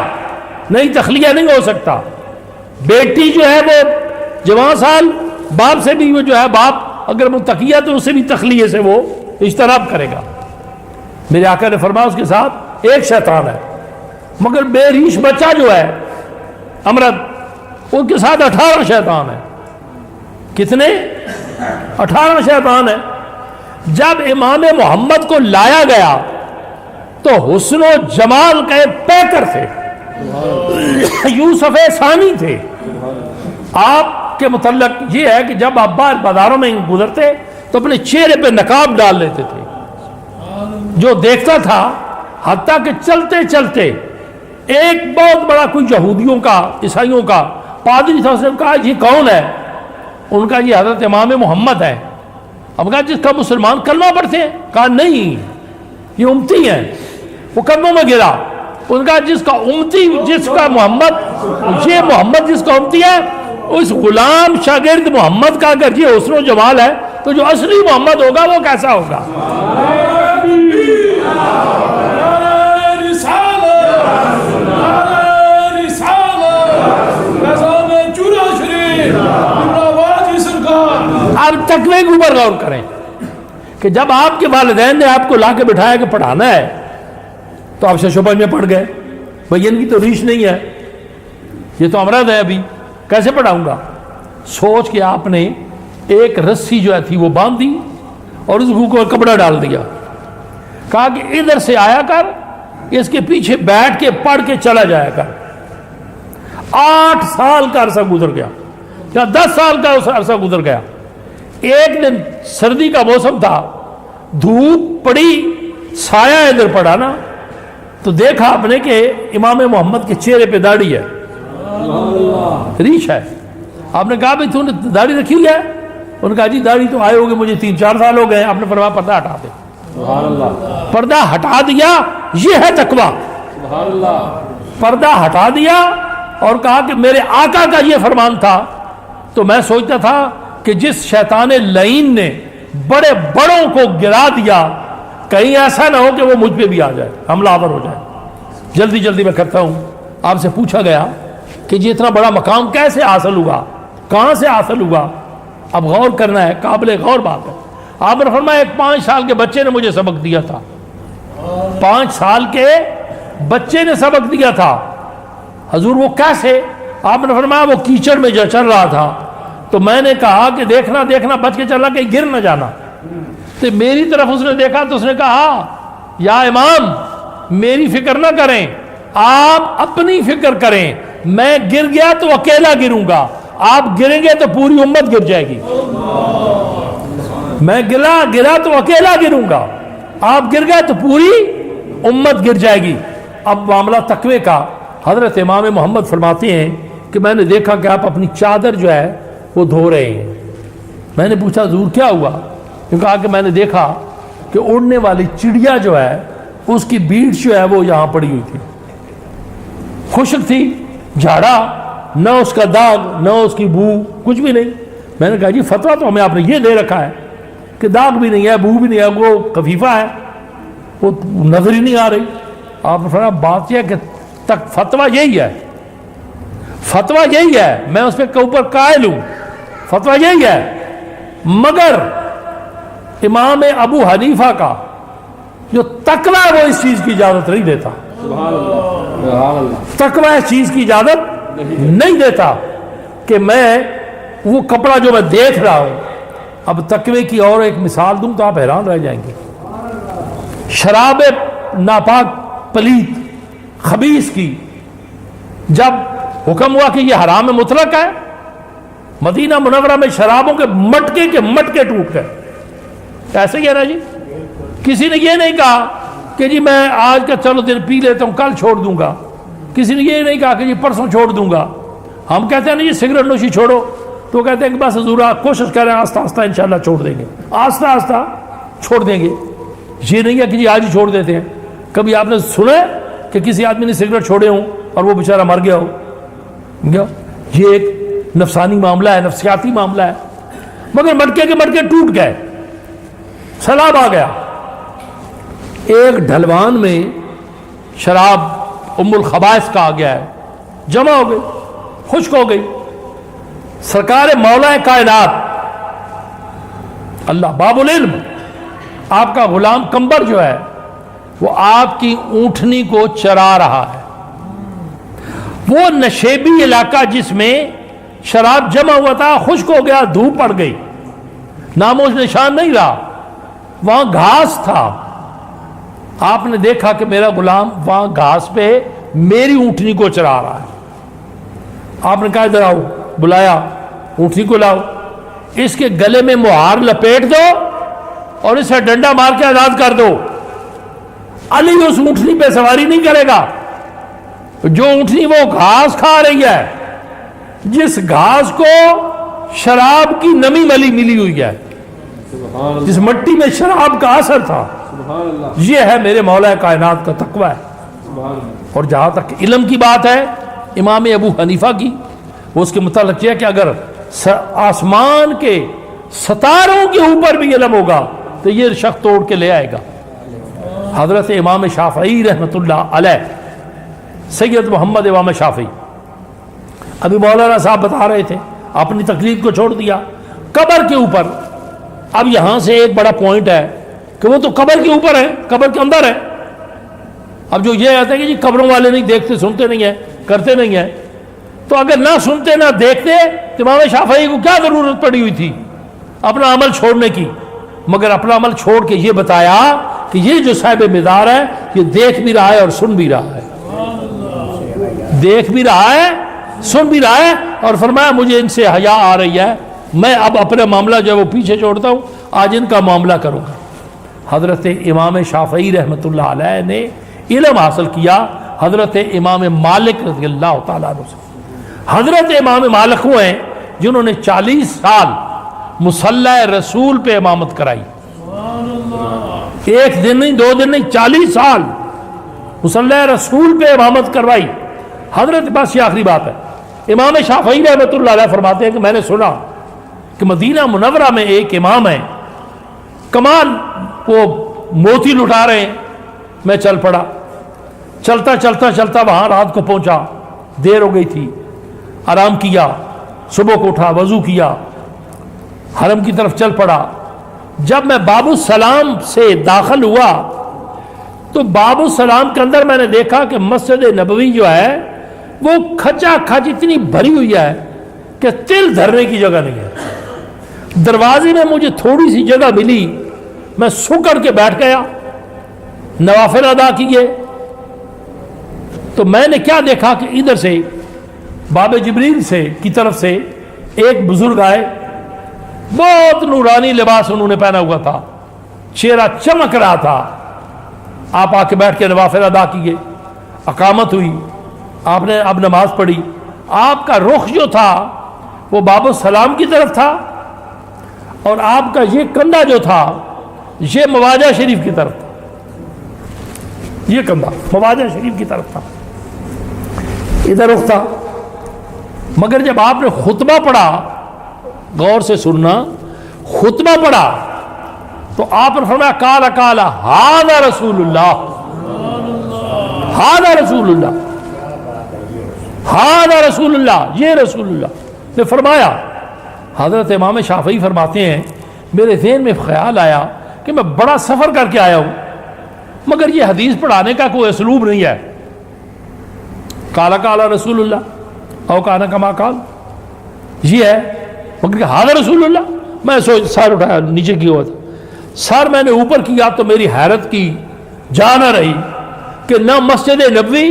نہیں تخلیہ نہیں ہو سکتا۔ بیٹی جو ہے وہ جوان سال باپ سے بھی، وہ جو ہے باپ اگر متقی ہے تو اس سے بھی تخلیہ سے وہ اجتناب کرے گا۔ میرے آقا نے فرمایا اس کے ساتھ ایک شیطان ہے، مگر بے ریش بچہ جو ہے امرد، ان کے ساتھ 18 شیطان ہے۔ کتنے؟ 18 شیطان ہے۔ جب امام محمد کو لایا گیا تو حسن و جمال کا ایک پیکر تھے، یوسف ثانی تھے۔ آپ کے متعلق یہ ہے کہ جب آپ باہر بازاروں میں گزرتے تو اپنے چہرے پہ نقاب ڈال لیتے تھے، جو دیکھتا تھا، حتیٰ کہ چلتے چلتے ایک بہت بڑا کوئی یہودیوں کا عیسائیوں کا پادری تھا، اس نے کہا یہ کون ہے؟ ان کا یہ حضرت امام محمد ہے۔ اب کہا جس کا مسلمان کلمہ پڑھتے ہیں؟ کہا نہیں، یہ امتی ہیں۔ وہ قدموں میں گرا، ان کا جس کا امتی، جس کا محمد، یہ محمد جس کا امتی ہے، اس غلام شاگرد محمد کا اگر یہ حسن و جمال ہے تو جو اصلی محمد ہوگا وہ کیسا ہوگا؟ آپ تقوی کے اوپر غور کریں کہ جب آپ کے والدین نے آپ کو لا کے بٹھایا کہ پڑھانا ہے تو آپ شش و پنج میں پڑھ گئے، بھئی ان کی تو ریش نہیں ہے، یہ تو امرد ہے، ابھی کیسے پڑھاؤں گا؟ سوچ کے آپ نے ایک رسی جو ہے تھی وہ باندھ دی اور اس کو کپڑا ڈال دیا، کہا کہ ادھر سے آیا کر، اس کے پیچھے بیٹھ کے پڑھ کے چلا جایا کر۔ 8 سال کا عرصہ گزر گیا یا 10 سال کا عرصہ گزر گیا۔ ایک دن سردی کا موسم تھا، دھوپ پڑی، سایہ ادھر پڑا نا، تو دیکھا آپ نے کہ امام محمد کے چہرے پہ داڑھی ہے، ریش ہے۔ آپ نے کہا بھئی تو نے داڑھی رکھی ہوئی ہے؟ انہوں نے کہا جی داڑھی تو آئے ہوگے مجھے 3-4 سال ہو گئے۔ آپ نے فرمایا پردہ ہٹا دے۔ پردہ ہٹا دیا، یہ ہے تقویٰ۔ پردہ ہٹا دیا اور کہا کہ میرے آقا کا یہ فرمان تھا، تو میں سوچتا تھا کہ جس شیطان لعین نے بڑے بڑوں کو گرا دیا، کہیں ایسا نہ ہو کہ وہ مجھ پہ بھی آ جائے، حملہ آور ہو جائے۔ جلدی جلدی میں کرتا ہوں، آپ سے پوچھا گیا کہ یہ اتنا بڑا مقام کیسے حاصل ہوا، کہاں سے حاصل ہوا؟ اب غور کرنا ہے، قابل غور بات ہے۔ آپ نے فرمایا ایک 5 سال کے بچے نے مجھے سبق دیا تھا، 5 سال کے بچے نے سبق دیا تھا۔ حضور وہ کیسے؟ آپ نے فرمایا وہ کیچڑ میں جو چل رہا تھا تو میں نے کہا کہ دیکھنا دیکھنا بچ کے چلنا کہیں گر نہ جانا، تو میری طرف اس نے دیکھا تو اس نے کہا یا امام میری فکر نہ کریں، آپ اپنی فکر کریں، میں گر گیا تو اکیلا گروں گا، آپ گریں گے تو پوری امت گر جائے گی۔ میں گرا تو اکیلا گروں گا، آپ گر گئے تو پوری امت گر جائے گی۔ اب معاملہ تقوی کا، حضرت امام محمد فرماتے ہیں کہ میں نے دیکھا کہ آپ اپنی چادر جو ہے وہ دھو رہے ہیں۔ میں نے پوچھا حضور کیا ہوا؟ کہا کہ میں نے دیکھا کہ اڑنے والی چڑیا جو ہے اس کی بیٹ جو ہے وہ یہاں پڑی ہوئی تھی، خشک تھی، جھاڑا، نہ اس کا داغ نہ اس کی بو، کچھ بھی نہیں۔ میں نے کہا جی فتویٰ تو ہمیں آپ نے یہ دے رکھا ہے کہ داغ بھی نہیں ہے، بو بھی نہیں ہے، وہ خفیفہ ہے، وہ نظر ہی نہیں آ رہی۔ آپ نے فرمایا بات یہ ہے کہ تک فتویٰ یہی ہے، فتویٰ یہی ہے، میں اس پہ اوپر قائل ہوں، فتویٰ یہی ہے، مگر امام ابو حنیفہ کا جو تقویٰ ہے وہ اس چیز کی اجازت نہیں دیتا، سبحان اللہ سبحان اللہ، تقویٰ اس چیز کی اجازت نہیں دیتا کہ میں وہ کپڑا جو میں دیکھ رہا ہوں. اب تقوی کی اور ایک مثال دوں تو آپ حیران رہ جائیں گے. شراب ناپاک پلیت خبیث کی جب حکم ہوا کہ یہ حرام مطلق ہے، مدینہ منورہ میں شرابوں کے مٹکے ٹوٹ گئے. ایسے ہی ہے نا جی، کسی نے یہ نہیں کہا کہ جی میں آج کا چلو دن پی لیتا ہوں کل چھوڑ دوں گا، کسی نے یہ نہیں کہا کہ جی پرسوں چھوڑ دوں گا. ہم کہتے ہیں نا جی سگریٹ نوشی چھوڑو، تو کہتے ہیں کہ بس حضور آپ کوشش کریں آہستہ آہستہ انشاءاللہ چھوڑ دیں گے، آہستہ آہستہ چھوڑ دیں گے. یہ نہیں ہے کہ جی آج ہی چھوڑ دیتے ہیں. کبھی آپ نے سنا کہ کسی آدمی نے سگریٹ چھوڑے ہوں اور وہ بیچارہ مر گیا ہو؟ یہ ایک نفسانی معاملہ ہے، نفسیاتی معاملہ ہے. مگر مٹکے کے مٹکے ٹوٹ گئے، سیلاب آ گیا. ایک ڈھلوان میں شراب ام الخبائث کا آ گیا ہے، جمع ہو گئی، خشک ہو گئی. سرکار مولا کائنات اللہ باب العلم، آپ کا غلام کمبر جو ہے وہ آپ کی اونٹنی کو چرا رہا ہے. وہ نشیبی علاقہ جس میں شراب جمع ہوا تھا خشک ہو گیا، دھوپ پڑ گئی، نام و نشان نہیں رہا، وہاں گھاس تھا. آپ نے دیکھا کہ میرا غلام وہاں گھاس پہ میری اونٹنی کو چرا رہا ہے. آپ نے کہا ادھر آؤ، بلایا، اونٹنی کو لاؤ، اس کے گلے میں مہار لپیٹ دو اور اسے ڈنڈا مار کے آزاد کر دو. علی اس اونٹنی پہ سواری نہیں کرے گا. جو اونٹنی وہ گھاس کھا رہی ہے، جس گھاس کو شراب کی نمی ملی ہوئی ہے، جس مٹی میں شراب کا اثر تھا، سبحان اللہ یہ ہے میرے مولا کائنات کا تقوی ہے. سبحان اللہ. اور جہاں تک علم کی بات ہے امام ابو حنیفہ کی، وہ اس کے متعلق یہ ہے کہ اگر آسمان کے ستاروں کے اوپر بھی علم ہوگا تو یہ شخص توڑ کے لے آئے گا. حضرت امام شافعی رحمۃ اللہ علیہ، سید محمد امام شافعی، ابھی مولانا صاحب بتا رہے تھے اپنی تقلید کو چھوڑ دیا قبر کے اوپر. اب یہاں سے ایک بڑا پوائنٹ ہے کہ وہ تو قبر کے اوپر ہے، قبر کے اندر ہے. اب جو یہ آتا ہے کہ جی قبروں والے نہیں دیکھتے سنتے نہیں ہیں کرتے نہیں ہیں، تو اگر نہ سنتے نہ دیکھتے تو امام شافعی کو کیا ضرورت پڑی ہوئی تھی اپنا عمل چھوڑنے کی؟ مگر اپنا عمل چھوڑ کے یہ بتایا کہ یہ جو صاحب مدار ہے یہ دیکھ بھی رہا ہے اور سن بھی رہا ہے، دیکھ بھی رہا ہے سن بھی رہا ہے. اور فرمایا مجھے ان سے حیا آ رہی ہے، میں اب اپنا معاملہ جو ہے وہ پیچھے چھوڑتا ہوں، آج ان کا معاملہ کروں گا. حضرت امام شافعی رحمۃ اللہ علیہ نے علم حاصل کیا حضرت امام مالک رضی اللہ تعالیٰ عنہ سے. حضرت امام مالک ہوئے ہیں جنہوں نے 40 سال مصلی رسول پہ امامت کرائی. ایک دن نہیں، 2 دن نہیں، 40 سال مصلی رسول پہ امامت کروائی. حضرت بس یہ آخری بات ہے، امام شافعی رحمۃ اللہ علیہ فرماتے ہیں کہ میں نے سنا کہ مدینہ منورہ میں ایک امام ہے، کمال وہ موتی لٹا رہے ہیں. میں چل پڑا، چلتا چلتا چلتا وہاں رات کو پہنچا، دیر ہو گئی تھی، آرام کیا، صبح کو اٹھا، وضو کیا، حرم کی طرف چل پڑا. جب میں باب السلام سے داخل ہوا تو باب السلام کے اندر میں نے دیکھا کہ مسجد نبوی جو ہے وہ کھچا کھچ اتنی بھری ہوئی ہے کہ تل دھرنے کی جگہ نہیں ہے. دروازے میں مجھے تھوڑی سی جگہ ملی، میں سکڑ کے بیٹھ گیا، نوافل ادا کیے. تو میں نے کیا دیکھا کہ ادھر سے باب جبریل سے کی طرف سے ایک بزرگ آئے، بہت نورانی لباس انہوں نے پہنا ہوا تھا، چہرہ چمک رہا تھا. آپ آ کے بیٹھ کے نوافل ادا کیے، اقامت ہوئی، آپ نے اب نماز پڑھی. آپ کا رخ جو تھا وہ باب السلام کی طرف تھا اور آپ کا یہ کندھا جو تھا یہ مواجہ شریف کی طرف تھا. یہ کندھا مواجہ شریف کی طرف تھا، ادھر رخ تھا. مگر جب آپ نے خطبہ پڑھا، غور سے سننا، خطبہ پڑھا تو آپ نے فرمایا قال قال ھذا رسول اللہ، ھذا رسول اللہ، ھذا رسول اللہ، یہ رسول اللہ نے فرمایا. حضرت امام شافعی فرماتے ہیں میرے ذہن میں خیال آیا کہ میں بڑا سفر کر کے آیا ہوں مگر یہ حدیث پڑھانے کا کوئی اسلوب نہیں ہے. کالا کالا رسول اللہ او کانا کما کال یہ ہے مگر حاضر رسول اللہ. میں سر اٹھایا نیچے کیا ہوا تھا, سر میں نے اوپر کیا تو میری حیرت کی جا نہ رہی کہ نہ مسجد نبوی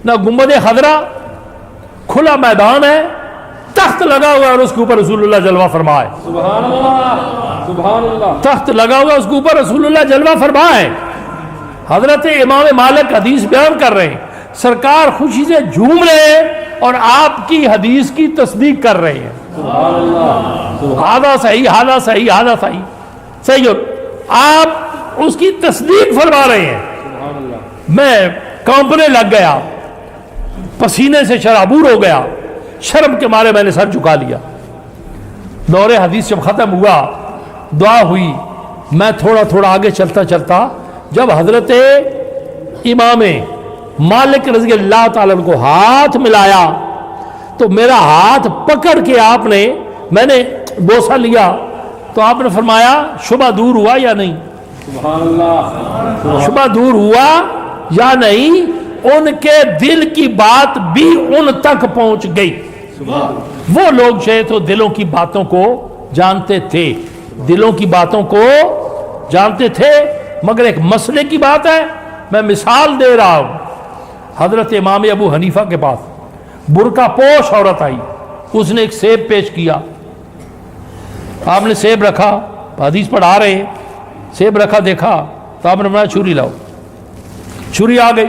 نہ گنبد خضرا, کھلا میدان ہے, تخت لگا ہوا ہے اور اس کے اوپر رسول اللہ جلوہ فرمائے. سبحان اللہ سبحان اللہ. تخت لگا ہوا ہے اس کے اوپر رسول اللہ جلوہ فرمائے. حضرت امام مالک حدیث بیان کر رہے ہیں, سرکار خوشی سے جھوم رہے ہیں اور آپ کی حدیث کی تصدیق کر رہے ہیں. سبحان اللہ. ہادہ صحیح ہادہ صحیح ہادہ صحیح صحیح, آپ اس کی تصدیق فرما رہے ہیں. سبحان اللہ. میں کانپنے لگ گیا, پسینے سے شرابور ہو گیا, شرم کے مارے میں نے سر جھکا لیا. دور حدیث جب ختم ہوا دعا ہوئی, میں تھوڑا تھوڑا آگے چلتا چلتا جب حضرت امام مالک رضی اللہ تعالیٰ عنہ کو ہاتھ ملایا تو میرا ہاتھ پکڑ کے آپ نے, میں نے بوسہ لیا تو آپ نے فرمایا شبہ دور ہوا یا نہیں, سبحان اللہ. شبہ دور ہوا یا نہیں. ان کے دل کی بات بھی ان تک پہنچ گئی. وہ لوگ جو تو دلوں کی باتوں کو جانتے تھے, دلوں کی باتوں کو جانتے تھے, مگر ایک مسئلے کی بات ہے. میں مثال دے رہا ہوں, حضرت امام ابو حنیفہ کے پاس برقع پوش عورت آئی, اس نے ایک سیب پیش کیا, آپ نے سیب رکھا, حدیث پڑھا رہے ہیں, سیب رکھا دیکھا تو آپ نے فرمایا چھری لاؤ. چھری آ گئی,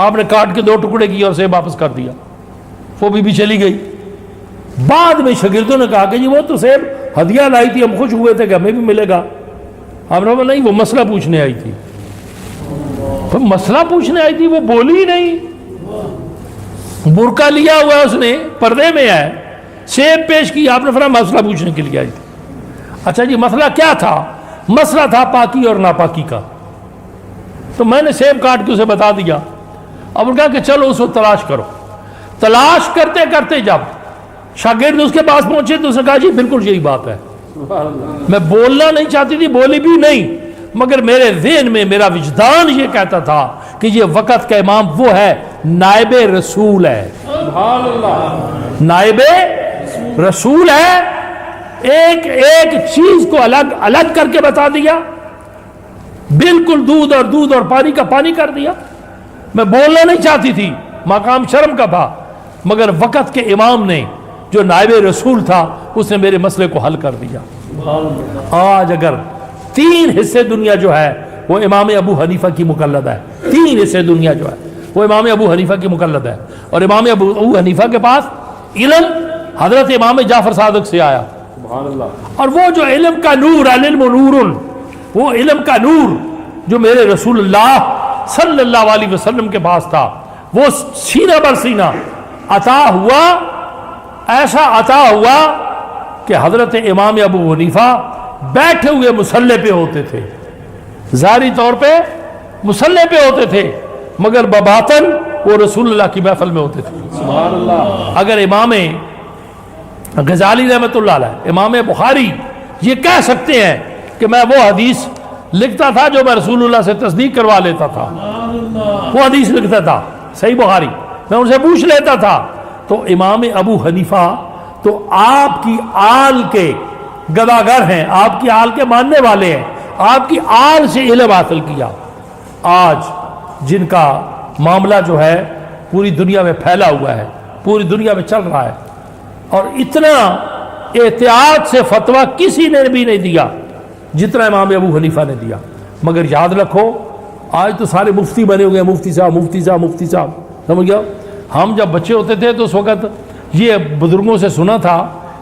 آپ نے کاٹ کے 2 ٹکڑے کیے اور سیب واپس کر دیا. وہ بھی چلی گئی. بعد میں شاگردوں نے کہا کہ جی وہ تو سیب ہدیہ لائی تھی, ہم خوش ہوئے تھے کہ ہمیں بھی ملے گا. آپ نے فرمایا نہیں, وہ مسئلہ پوچھنے آئی تھی. مسئلہ پوچھنے آئی تھی, وہ بولی ہی نہیں. برقع لیا ہوا اس نے, پردے میں ہے, سیب پیش کیا, آپ نے فرمایا مسئلہ پوچھنے کے لیے آئی تھی. اچھا جی مسئلہ کیا تھا؟ مسئلہ تھا پاکی اور ناپاکی کا. تو میں نے سیب کاٹ کے اسے بتا دیا. اب ان کہا کہ چلو اس کو تلاش کرو. تلاش کرتے کرتے جب شاگرد اس کے پاس پہنچے تو اس نے کہا جی بالکل یہی بات ہے. سبحان اللہ. میں بولنا نہیں چاہتی تھی, بولی بھی نہیں, مگر میرے ذہن میں میرا وجدان یہ کہتا تھا کہ یہ وقت کا امام وہ ہے, نائب رسول ہے. سبحان اللہ. نائب رسول ہے. ایک ایک چیز کو الگ الگ کر کے بتا دیا, بالکل دودھ اور پانی کا پانی کر دیا. میں بولنا نہیں چاہتی تھی, مقام شرم کا تھا, مگر وقت کے امام نے جو نائب رسول تھا اس نے میرے مسئلے کو حل کر دیا. آج اگر 3 حصے دنیا جو ہے وہ امام ابو حنیفہ کی مقلد ہے, 3 حصے دنیا جو ہے وہ امام ابو حنیفہ کی مقلد ہے. اور امام ابو حنیفہ کے پاس علم حضرت امام جعفر صادق سے آیا. سبحان اللہ. اور وہ جو علم کا نور, علم نور, وہ علم کا نور جو میرے رسول اللہ صلی اللہ علیہ وسلم کے پاس تھا, وہ سینہ بر سینہ عطا ہوا. ایسا عطا ہوا کہ حضرت امام ابو حنیفہ بیٹھے ہوئے مصلی پہ ہوتے تھے, ظاہری طور پہ مصلی پہ ہوتے تھے, مگر بباطن وہ رسول اللہ کی محفل میں ہوتے تھے. سبحان اللہ. اگر امام غزالی رحمۃ اللہ علیہ, امام بخاری یہ کہہ سکتے ہیں کہ میں وہ حدیث لکھتا تھا جو میں رسول اللہ سے تصدیق کروا لیتا تھا, وہ حدیث لکھتا تھا صحیح بخاری, میں ان سے پوچھ لیتا تھا, تو امام ابو حنیفہ تو آپ کی آل کے گداگر ہیں, آپ کی آل کے ماننے والے ہیں, آپ کی آل سے علم حاصل کیا. آج جن کا معاملہ جو ہے پوری دنیا میں پھیلا ہوا ہے, پوری دنیا میں چل رہا ہے, اور اتنا احتیاط سے فتویٰ کسی نے بھی نہیں دیا جتنا امام ابو حنیفہ نے دیا. مگر یاد رکھو آج تو سارے مفتی بنے ہوئے ہیں, مفتی صاحب مفتی صاحب مفتی صاحب, سمجھ گیا. ہم جب بچے ہوتے تھے تو اس وقت یہ بزرگوں سے سنا تھا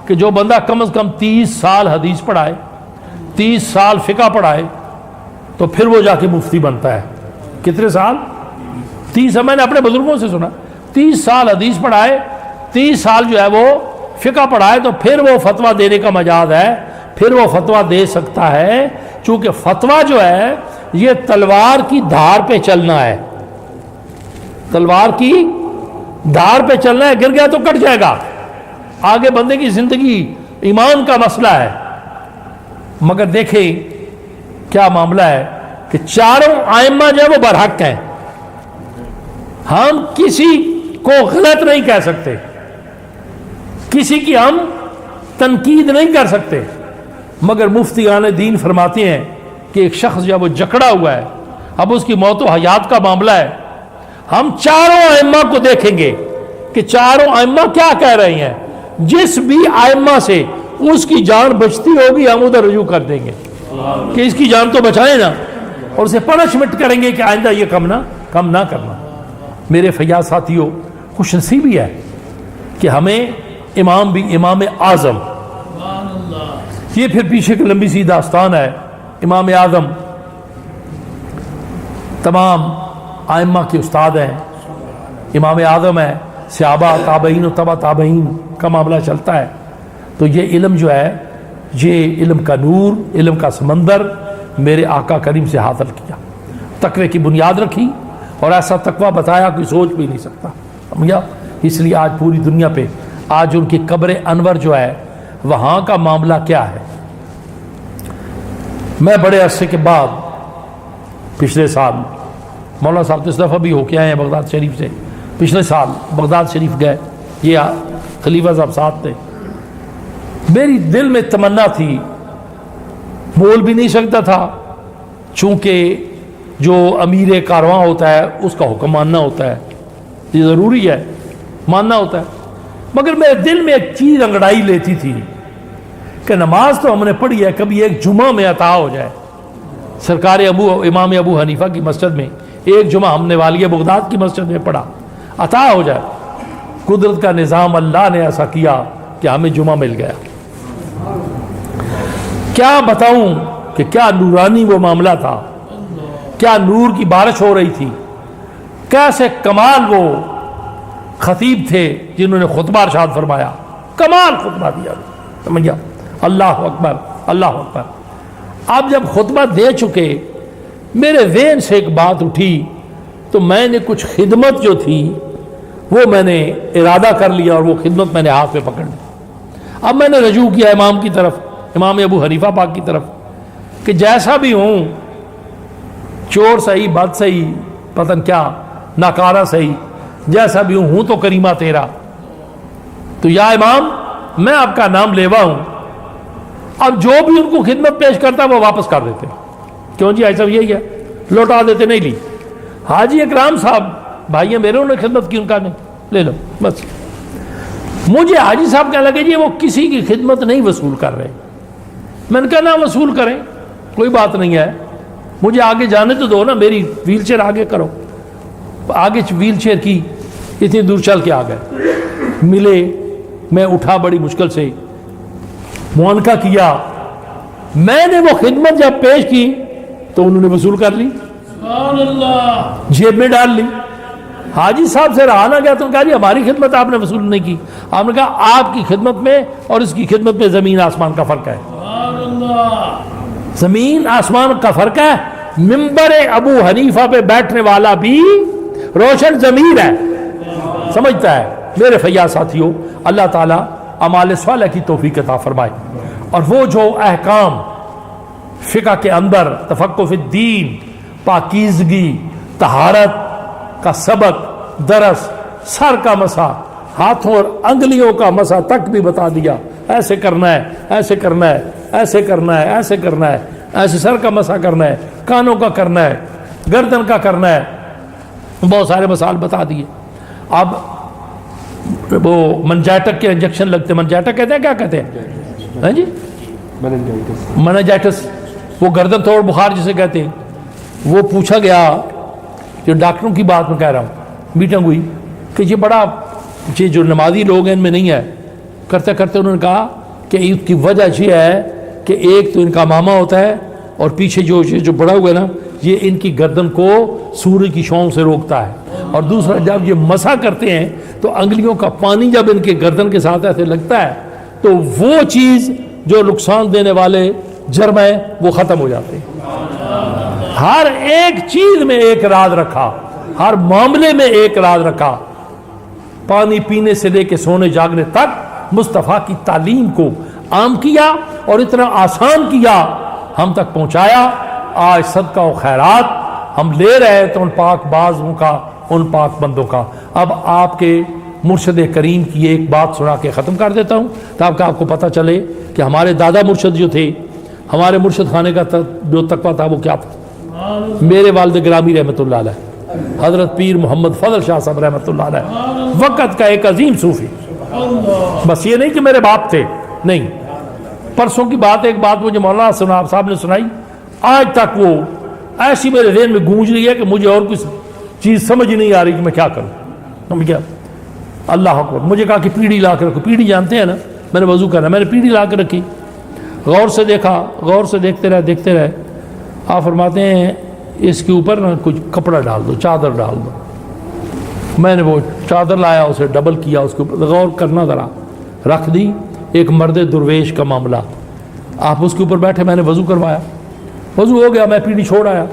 کہ جو بندہ کم از کم 30 سال حدیث پڑھائے, 30 سال فقہ پڑھائے, تو پھر وہ جا کے مفتی بنتا ہے. کتنے سال؟ 30. میں نے اپنے بزرگوں سے سنا 30 سال حدیث پڑھائے, 30 سال جو ہے وہ فقہ پڑھائے, تو پھر وہ فتویٰ دینے کا مجاز ہے, پھر وہ فتویٰ دے سکتا ہے. چونکہ فتویٰ جو ہے یہ تلوار کی دھار پہ چلنا ہے, تلوار کی دھار پہ چلنا ہے, گر گیا تو کٹ جائے گا. آگے بندے کی زندگی ایمان کا مسئلہ ہے، مگر دیکھیں کیا معاملہ ہے کہ چاروں ائمہ جو ہے وہ برحق ہیں، ہم کسی کو غلط نہیں کہہ سکتے، کسی کی ہم تنقید نہیں کر سکتے، مگر مفتیان دین فرماتے ہیں کہ ایک شخص جب وہ جکڑا ہوا ہے، اب اس کی موت و حیات کا معاملہ ہے، ہم چاروں ائمہ کو دیکھیں گے کہ چاروں ائمہ کیا کہہ رہے ہیں، جس بھی ائمہ سے اس کی جان بچتی ہوگی ہم ادھر رجوع کر دیں گے کہ اس کی جان تو بچائیں نا، اور اسے پنشمنٹ کریں گے کہ آئندہ یہ کم نہ کرنا۔ میرے فیاض ساتھیوں، خوش نصیبی ہے کہ ہمیں امام بھی امام اعظم، یہ پھر پیچھے کی لمبی سی داستان ہے، امام اعظم تمام ائمہ کے استاد ہیں، امام اعظم ہے، صحابہ تابعین و تبع تابعین کا معاملہ چلتا ہے، تو یہ علم جو ہے، یہ علم کا نور، علم کا سمندر میرے آقا کریم سے حاصل کیا، تقوی کی بنیاد رکھی، اور ایسا تقوی بتایا کوئی سوچ بھی نہیں سکتا، سمجھا؟ اس لیے آج پوری دنیا پہ آج ان کی قبر انور جو ہے وہاں کا معاملہ کیا ہے۔ میں بڑے عرصے کے بعد پچھلے سال مولانا صاحب اس دفعہ بھی ہو کے آئے ہیں بغداد شریف سے، پچھلے سال بغداد شریف گئے، یہ خلیفہ صاحب ساتھ تھے، میری دل میں تمنا تھی، بول بھی نہیں سکتا تھا چونکہ جو امیر کارواں ہوتا ہے اس کا حکم ماننا ہوتا ہے، یہ ضروری ہے ماننا ہوتا ہے، مگر میرے دل میں ایک چیز انگڑائی لیتی تھی کہ نماز تو ہم نے پڑھی ہے، کبھی ایک جمعہ میں عطا ہو جائے، سرکار امام ابو حنیفہ کی مسجد میں ایک جمعہ ہم نے والیہ بغداد کی مسجد میں پڑھا، عطا ہو جائے۔ قدرت کا نظام، اللہ نے ایسا کیا کہ ہمیں جمعہ مل گیا۔ کیا بتاؤں کہ کیا نورانی وہ معاملہ تھا، کیا نور کی بارش ہو رہی تھی، کیسے کمال وہ خطیب تھے جنہوں نے خطبہ ارشاد فرمایا، کمال خطبہ دیا، سمجھا؟ اللہ اکبر اللہ اکبر۔ اب جب خطبہ دے چکے میرے ذہن سے ایک بات اٹھی، تو میں نے کچھ خدمت جو تھی وہ میں نے ارادہ کر لیا، اور وہ خدمت میں نے ہاتھ میں پکڑ لی۔ اب میں نے رجوع کیا امام کی طرف، امام ابو حنیفہ پاک کی طرف، کہ جیسا بھی ہوں، چور صحیح، بد صحیح، پتن کیا، ناکارہ صحیح، جیسا بھی ہوں تو کریمہ تیرا، تو یا امام میں آپ کا نام لیوا ہوں۔ اب جو بھی ان کو خدمت پیش کرتا وہ واپس کر دیتے، کیوں جی ایسا یہی ہے، لوٹا دیتے، نہیں لی۔ حاجی اکرام صاحب بھائی میرے، انہوں نے خدمت کی، ان کا نہیں، لے لو بس۔ مجھے حاجی صاحب کہنے لگے جی وہ کسی کی خدمت نہیں وصول کر رہے، میں نے کہا نہ وصول کریں، کوئی بات نہیں ہے، مجھے آگے جانے تو دو نا، میری ویل چیئر آگے کرو۔ آگے ویل چیئر کی، اتنی دور چل کے آ گئے، ملے، میں اٹھا بڑی مشکل سے، معانقہ کیا، میں نے وہ خدمت جب پیش کی تو انہوں نے وصول کر لی، جیب میں ڈال لی۔ حاجی صاحب سے رہا نہ گیا، تو کہا جی ہماری خدمت آپ نے وصول نہیں کی۔ آپ نے کہا آپ کی خدمت میں اور اس کی خدمت میں زمین آسمان کا فرق ہے، زمین آسمان کا فرق ہے۔ منبر ابو حنیفہ پہ بیٹھنے والا بھی روشن ضمیر ہے، سمجھتا ہے۔ میرے فیاض ساتھیوں، اللہ تعالیٰ اعمال صالح کی توفیق عطا فرمائے، اور وہ جو احکام فقہ کے اندر تفقہ فی الدین، پاکیزگی، طہارت کا سبق، درس، سر کا مسح، ہاتھوں اور انگلیوں کا مسح تک بھی بتا دیا، ایسے کرنا ہے، ایسے کرنا ہے، ایسے کرنا ہے، ایسے کرنا ہے، ایسے سر کا مسح کرنا ہے، کانوں کا کرنا ہے، گردن کا کرنا ہے، بہت سارے مسائل بتا دیے۔ اب وہ منجائٹک کے انجیکشن لگتے، منجائٹک کہتے ہیں، کیا کہتے ہیں ہاں جی، منجائٹس، وہ گردن توڑ بخار جسے کہتے ہیں۔ وہ پوچھا گیا، جو ڈاکٹروں کی بات میں کہہ رہا ہوں، میٹنگ ہوئی کہ یہ بڑا، یہ جو نمازی لوگ ہیں ان میں نہیں ہے، کرتے کرتے انہوں نے کہا کہ اس کی وجہ یہ ہے کہ ایک تو ان کا ماما ہوتا ہے، اور پیچھے جو بڑا ہوا ہے نا، یہ ان کی گردن کو سورج کی شعاؤں سے روکتا ہے، اور دوسرا جب یہ مسح کرتے ہیں تو انگلیوں کا پانی جب ان کے گردن کے ساتھ ایسے لگتا ہے تو وہ چیز جو نقصان دینے والے جرم ہیں وہ ختم ہو جاتے ہیں۔ ہر ایک چیز میں ایک راز رکھا، ہر معاملے میں ایک راز رکھا، پانی پینے سے لے کے سونے جاگنے تک مصطفیٰ کی تعلیم کو عام کیا اور اتنا آسان کیا ہم تک پہنچایا. آج صدقہ و خیرات ہم لے رہے ہیں تو ان پاک بازوں کا, ان پاک بندوں کا. اب آپ کے مرشد کریم کی ایک بات سنا کے ختم کر دیتا ہوں تاکہ آپ کو پتہ چلے کہ ہمارے دادا مرشد جو تھے, ہمارے مرشد خانے کا جو تقویٰ تھا وہ کیا تھا. میرے والد گرامی رحمۃ اللہ علیہ حضرت پیر محمد فضل شاہ صاحب رحمۃ اللہ علیہ وقت کا ایک عظیم صوفی. بس یہ نہیں کہ میرے باپ تھے, نہیں. پرسوں کی بات, ایک بات مجھے مولانا صاحب نے سنائی, آج تک وہ ایسی میرے ذہن میں گونج رہی ہے کہ مجھے اور کچھ چیز سمجھ نہیں آ رہی کہ میں کیا کروں. کیا اللہ اکبر. مجھے کہا کہ پیڑھی لا کے رکھو. پیڑھی جانتے ہیں نا, میں نے وضو کرنا, میں نے پیڑھی لا کے رکھی, غور سے دیکھا, غور سے دیکھتے رہے. آپ فرماتے ہیں اس کے اوپر نا کچھ کپڑا ڈال دو, چادر ڈال دو. میں نے وہ چادر لایا, اسے ڈبل کیا, اس کے اوپر غور کرنا ذرا, رکھ دی. ایک مرد درویش کا معاملہ, آپ اس کے اوپر بیٹھے, میں نے وضو کروایا, وضو ہو گیا, میں پیڑھی چھوڑ آیا.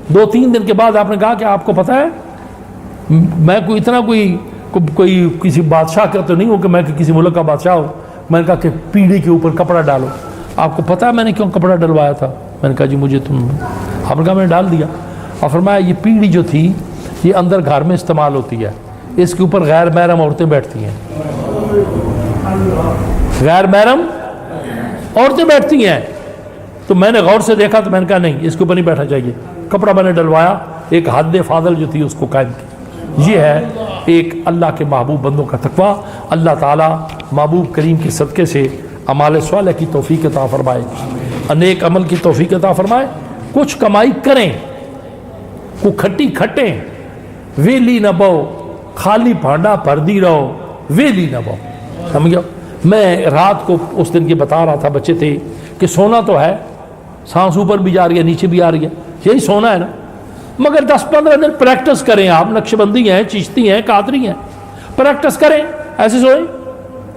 2-3 دن کے بعد آپ نے کہا کہ آپ کو پتہ ہے میں کوئی اتنا کوئی کسی بادشاہ کا تو نہیں ہوں کہ میں کسی ملک کا بادشاہ ہوں. میں نے کہا کہ پیڑھی کے اوپر کپڑا ڈالو. آپ کو پتہ ہے میں نے کیوں کپڑا ڈلوایا تھا؟ میں نے کہا جی مجھے تم. آپ نے کہا میں نے ڈال دیا. اور فرمایا یہ پیڑھی جو تھی یہ اندر گھر میں استعمال ہوتی ہے, اس کے اوپر غیر محرم عورتیں بیٹھتی ہیں, غیر محرم عورتیں بیٹھتی ہیں. تو میں نے غور سے دیکھا تو میں نے کہا نہیں, اس کے اوپر نہیں بیٹھنا چاہیے. کپڑا میں نے ڈلوایا, ایک حد فاضل جو تھی اس کو قائم کی. یہ ہے ایک اللہ کے محبوب بندوں کا تقویٰ. اللہ تعالیٰ محبوب کریم کے صدقے سے اعمال صالح کی توفیق عطا فرمائے, نیک عمل کی توفیق عطا فرمائے. کچھ کمائی کریں, کو کھٹی کھٹیں, ویلی نہ بو, خالی بھانڈا بھردی رہو, ویلی نہ بو. سمجھو, میں رات کو اس دن کی بتا رہا تھا, بچے تھے کہ سونا تو ہے, سانس اوپر بھی جا رہی ہے نیچے بھی آ رہی ہے, یہی سونا ہے نا, مگر 10-15 دن پریکٹس کریں. آپ نقش بندی ہیں, چشتی ہیں, قادری ہیں, پریکٹس کریں, ایسے سوئیں,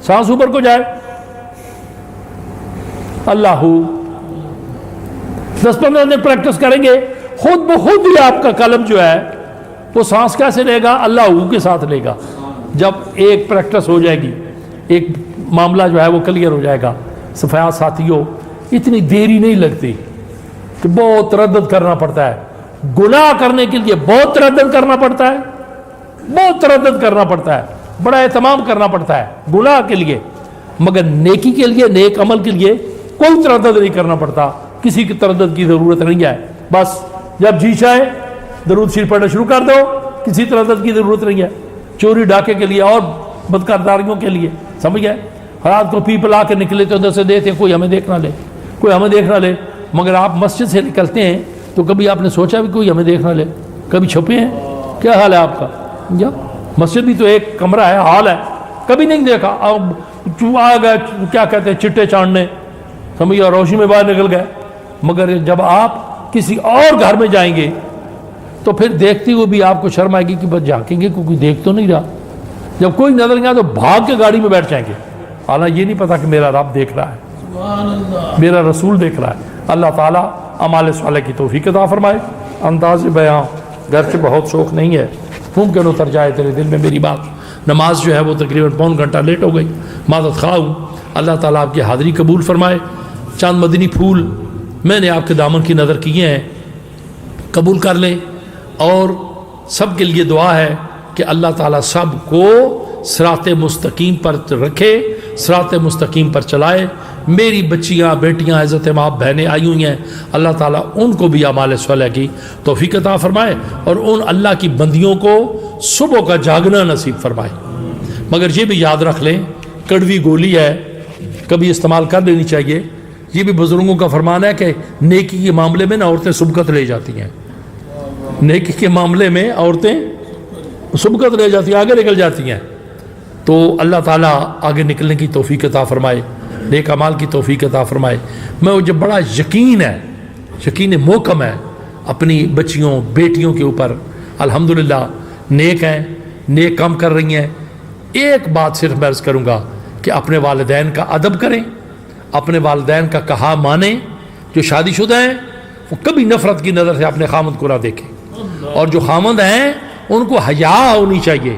سانس اوپر کو جائے. اللہ 10-15 دن پریکٹس کریں گے, خود بخود ہی آپ کا قلم جو ہے وہ سانس کیسے لے گا؟ اللہ کے ساتھ لے گا. جب ایک پریکٹس ہو جائے گی, ایک معاملہ جو ہے وہ کلیئر ہو جائے گا. صفحات ساتھیوں, اتنی دیری نہیں لگتی کہ بہت تردد کرنا پڑتا ہے. گناہ کرنے کے لیے بہت تردد کرنا پڑتا ہے, بہت تردد کرنا پڑتا ہے, بڑا اہتمام کرنا پڑتا ہے گناہ کے لیے, مگر نیکی کے لیے, نیک عمل کے لیے کوئی تردد نہیں کرنا پڑتا. کسی کی تردد کی ضرورت نہیں ہے. بس جب جی چاہے درود شریف پڑھنا شروع کر دو, کسی تردد کی ضرورت نہیں ہے. چوری ڈاکے کے لیے اور بدکرداریوں کے لیے, سمجھ گئے, رات کو پی پلا کے نکلے تو ادھر سے دیتے کوئی ہمیں دیکھ نہ لے, کوئی ہمیں دیکھ نہ لے. مگر آپ مسجد سے نکلتے ہیں تو کبھی آپ نے سوچا بھی کوئی ہمیں دیکھ نہ لے؟ کبھی چھپے ہیں؟ کیا حال ہے آپ کا؟ یا مسجد بھی تو ایک کمرہ ہے, حال ہے, کبھی نہیں دیکھا. آ گئے کیا کہتے ہیں چٹے چاندنے, سمجھے, روشنی میں باہر نکل گئے. مگر جب آپ کسی اور گھر میں جائیں گے تو پھر دیکھتے ہوئے بھی آپ کو شرم آئے گی کہ بس جھانکیں گے کوئی دیکھ تو نہیں رہا. جب کوئی نظر نہیں آیا تو بھاگ کے گاڑی میں بیٹھ جائیں گے, حالانکہ یہ نہیں پتا کہ میرا رب دیکھ رہا ہے, میرا رسول دیکھ رہا ہے. اللہ تعالیٰ اعمال صالح کی توفیق عطا فرمائے. انداز بیاں گرچہ بہت شوق نہیں ہے, ممکن اتر جائے تیرے دل میں میری بات. نماز جو ہے وہ تقریباً پون گھنٹہ لیٹ ہو گئی, معذرت خواہ ہوں. اللہ تعالیٰ آپ کی حاضری قبول فرمائے. چند مدنی پھول میں نے آپ کے دامن کی نظر کیے ہیں, قبول کر لیں. اور سب کے لیے دعا ہے کہ اللہ تعالیٰ سب کو صراط مستقیم پر رکھے, صراط مستقیم پر چلائے. میری بچیاں, بیٹیاں, عزت مآب بہنیں آئی ہوئی ہیں, اللہ تعالیٰ ان کو بھی اعمال صالح کی توفیق عطا فرمائے اور ان اللہ کی بندیوں کو صبح کا جاگنا نصیب فرمائے. مگر یہ بھی یاد رکھ لیں, کڑوی گولی ہے, کبھی استعمال کر لینی چاہیے. یہ بھی بزرگوں کا فرمان ہے کہ نیکی کے معاملے میں نا عورتیں سبقت لے جاتی ہیں, نیکی کے معاملے میں عورتیں سبقت لے جاتی ہیں, آگے نکل جاتی ہیں. تو اللہ تعالیٰ آگے نکلنے کی توفیق عطا فرمائے, نیک اعمال کی توفیق عطا فرمائے. میں وہ جب بڑا یقین ہے, یقین محکم ہے اپنی بچیوں بیٹیوں کے اوپر, الحمدللہ نیک ہیں, نیک کام کر رہی ہیں. ایک بات صرف میں عرض کروں گا کہ اپنے والدین کا ادب کریں, اپنے والدین کا کہا مانیں. جو شادی شدہ ہیں وہ کبھی نفرت کی نظر سے اپنے خامند کو نہ دیکھیں, اور جو خامند ہیں ان کو حیا ہونی چاہیے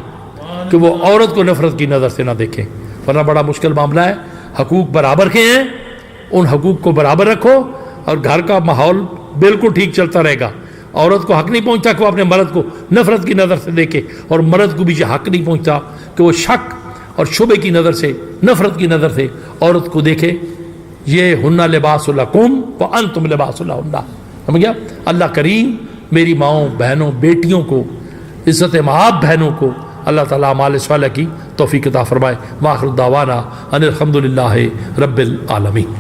کہ وہ عورت کو نفرت کی نظر سے نہ دیکھیں, ورنہ بڑا مشکل معاملہ ہے. حقوق برابر کے ہیں، ان حقوق کو برابر رکھو، اور گھر کا ماحول بالکل ٹھیک چلتا رہے گا۔ عورت کو حق نہیں پہنچتا کہ وہ اپنے مرد کو نفرت کی نظر سے دیکھے، اور مرد کو بھی یہ حق نہیں پہنچتا کہ وہ شک اور شبے کی نظر سے، نفرت کی نظر سے عورت کو دیکھے۔ یہ ہن لباس لکم وانتم لباس لہن، سمجھ گیا؟ اللہ کریم میری ماؤں، بہنوں، بیٹیوں کو، عزت مآب بہنوں کو اللہ تعالیٰ اعمال صالحہ کی توفیق عطا فرمائے۔ وآخر دعوانا ان الحمد للہ رب العالمین۔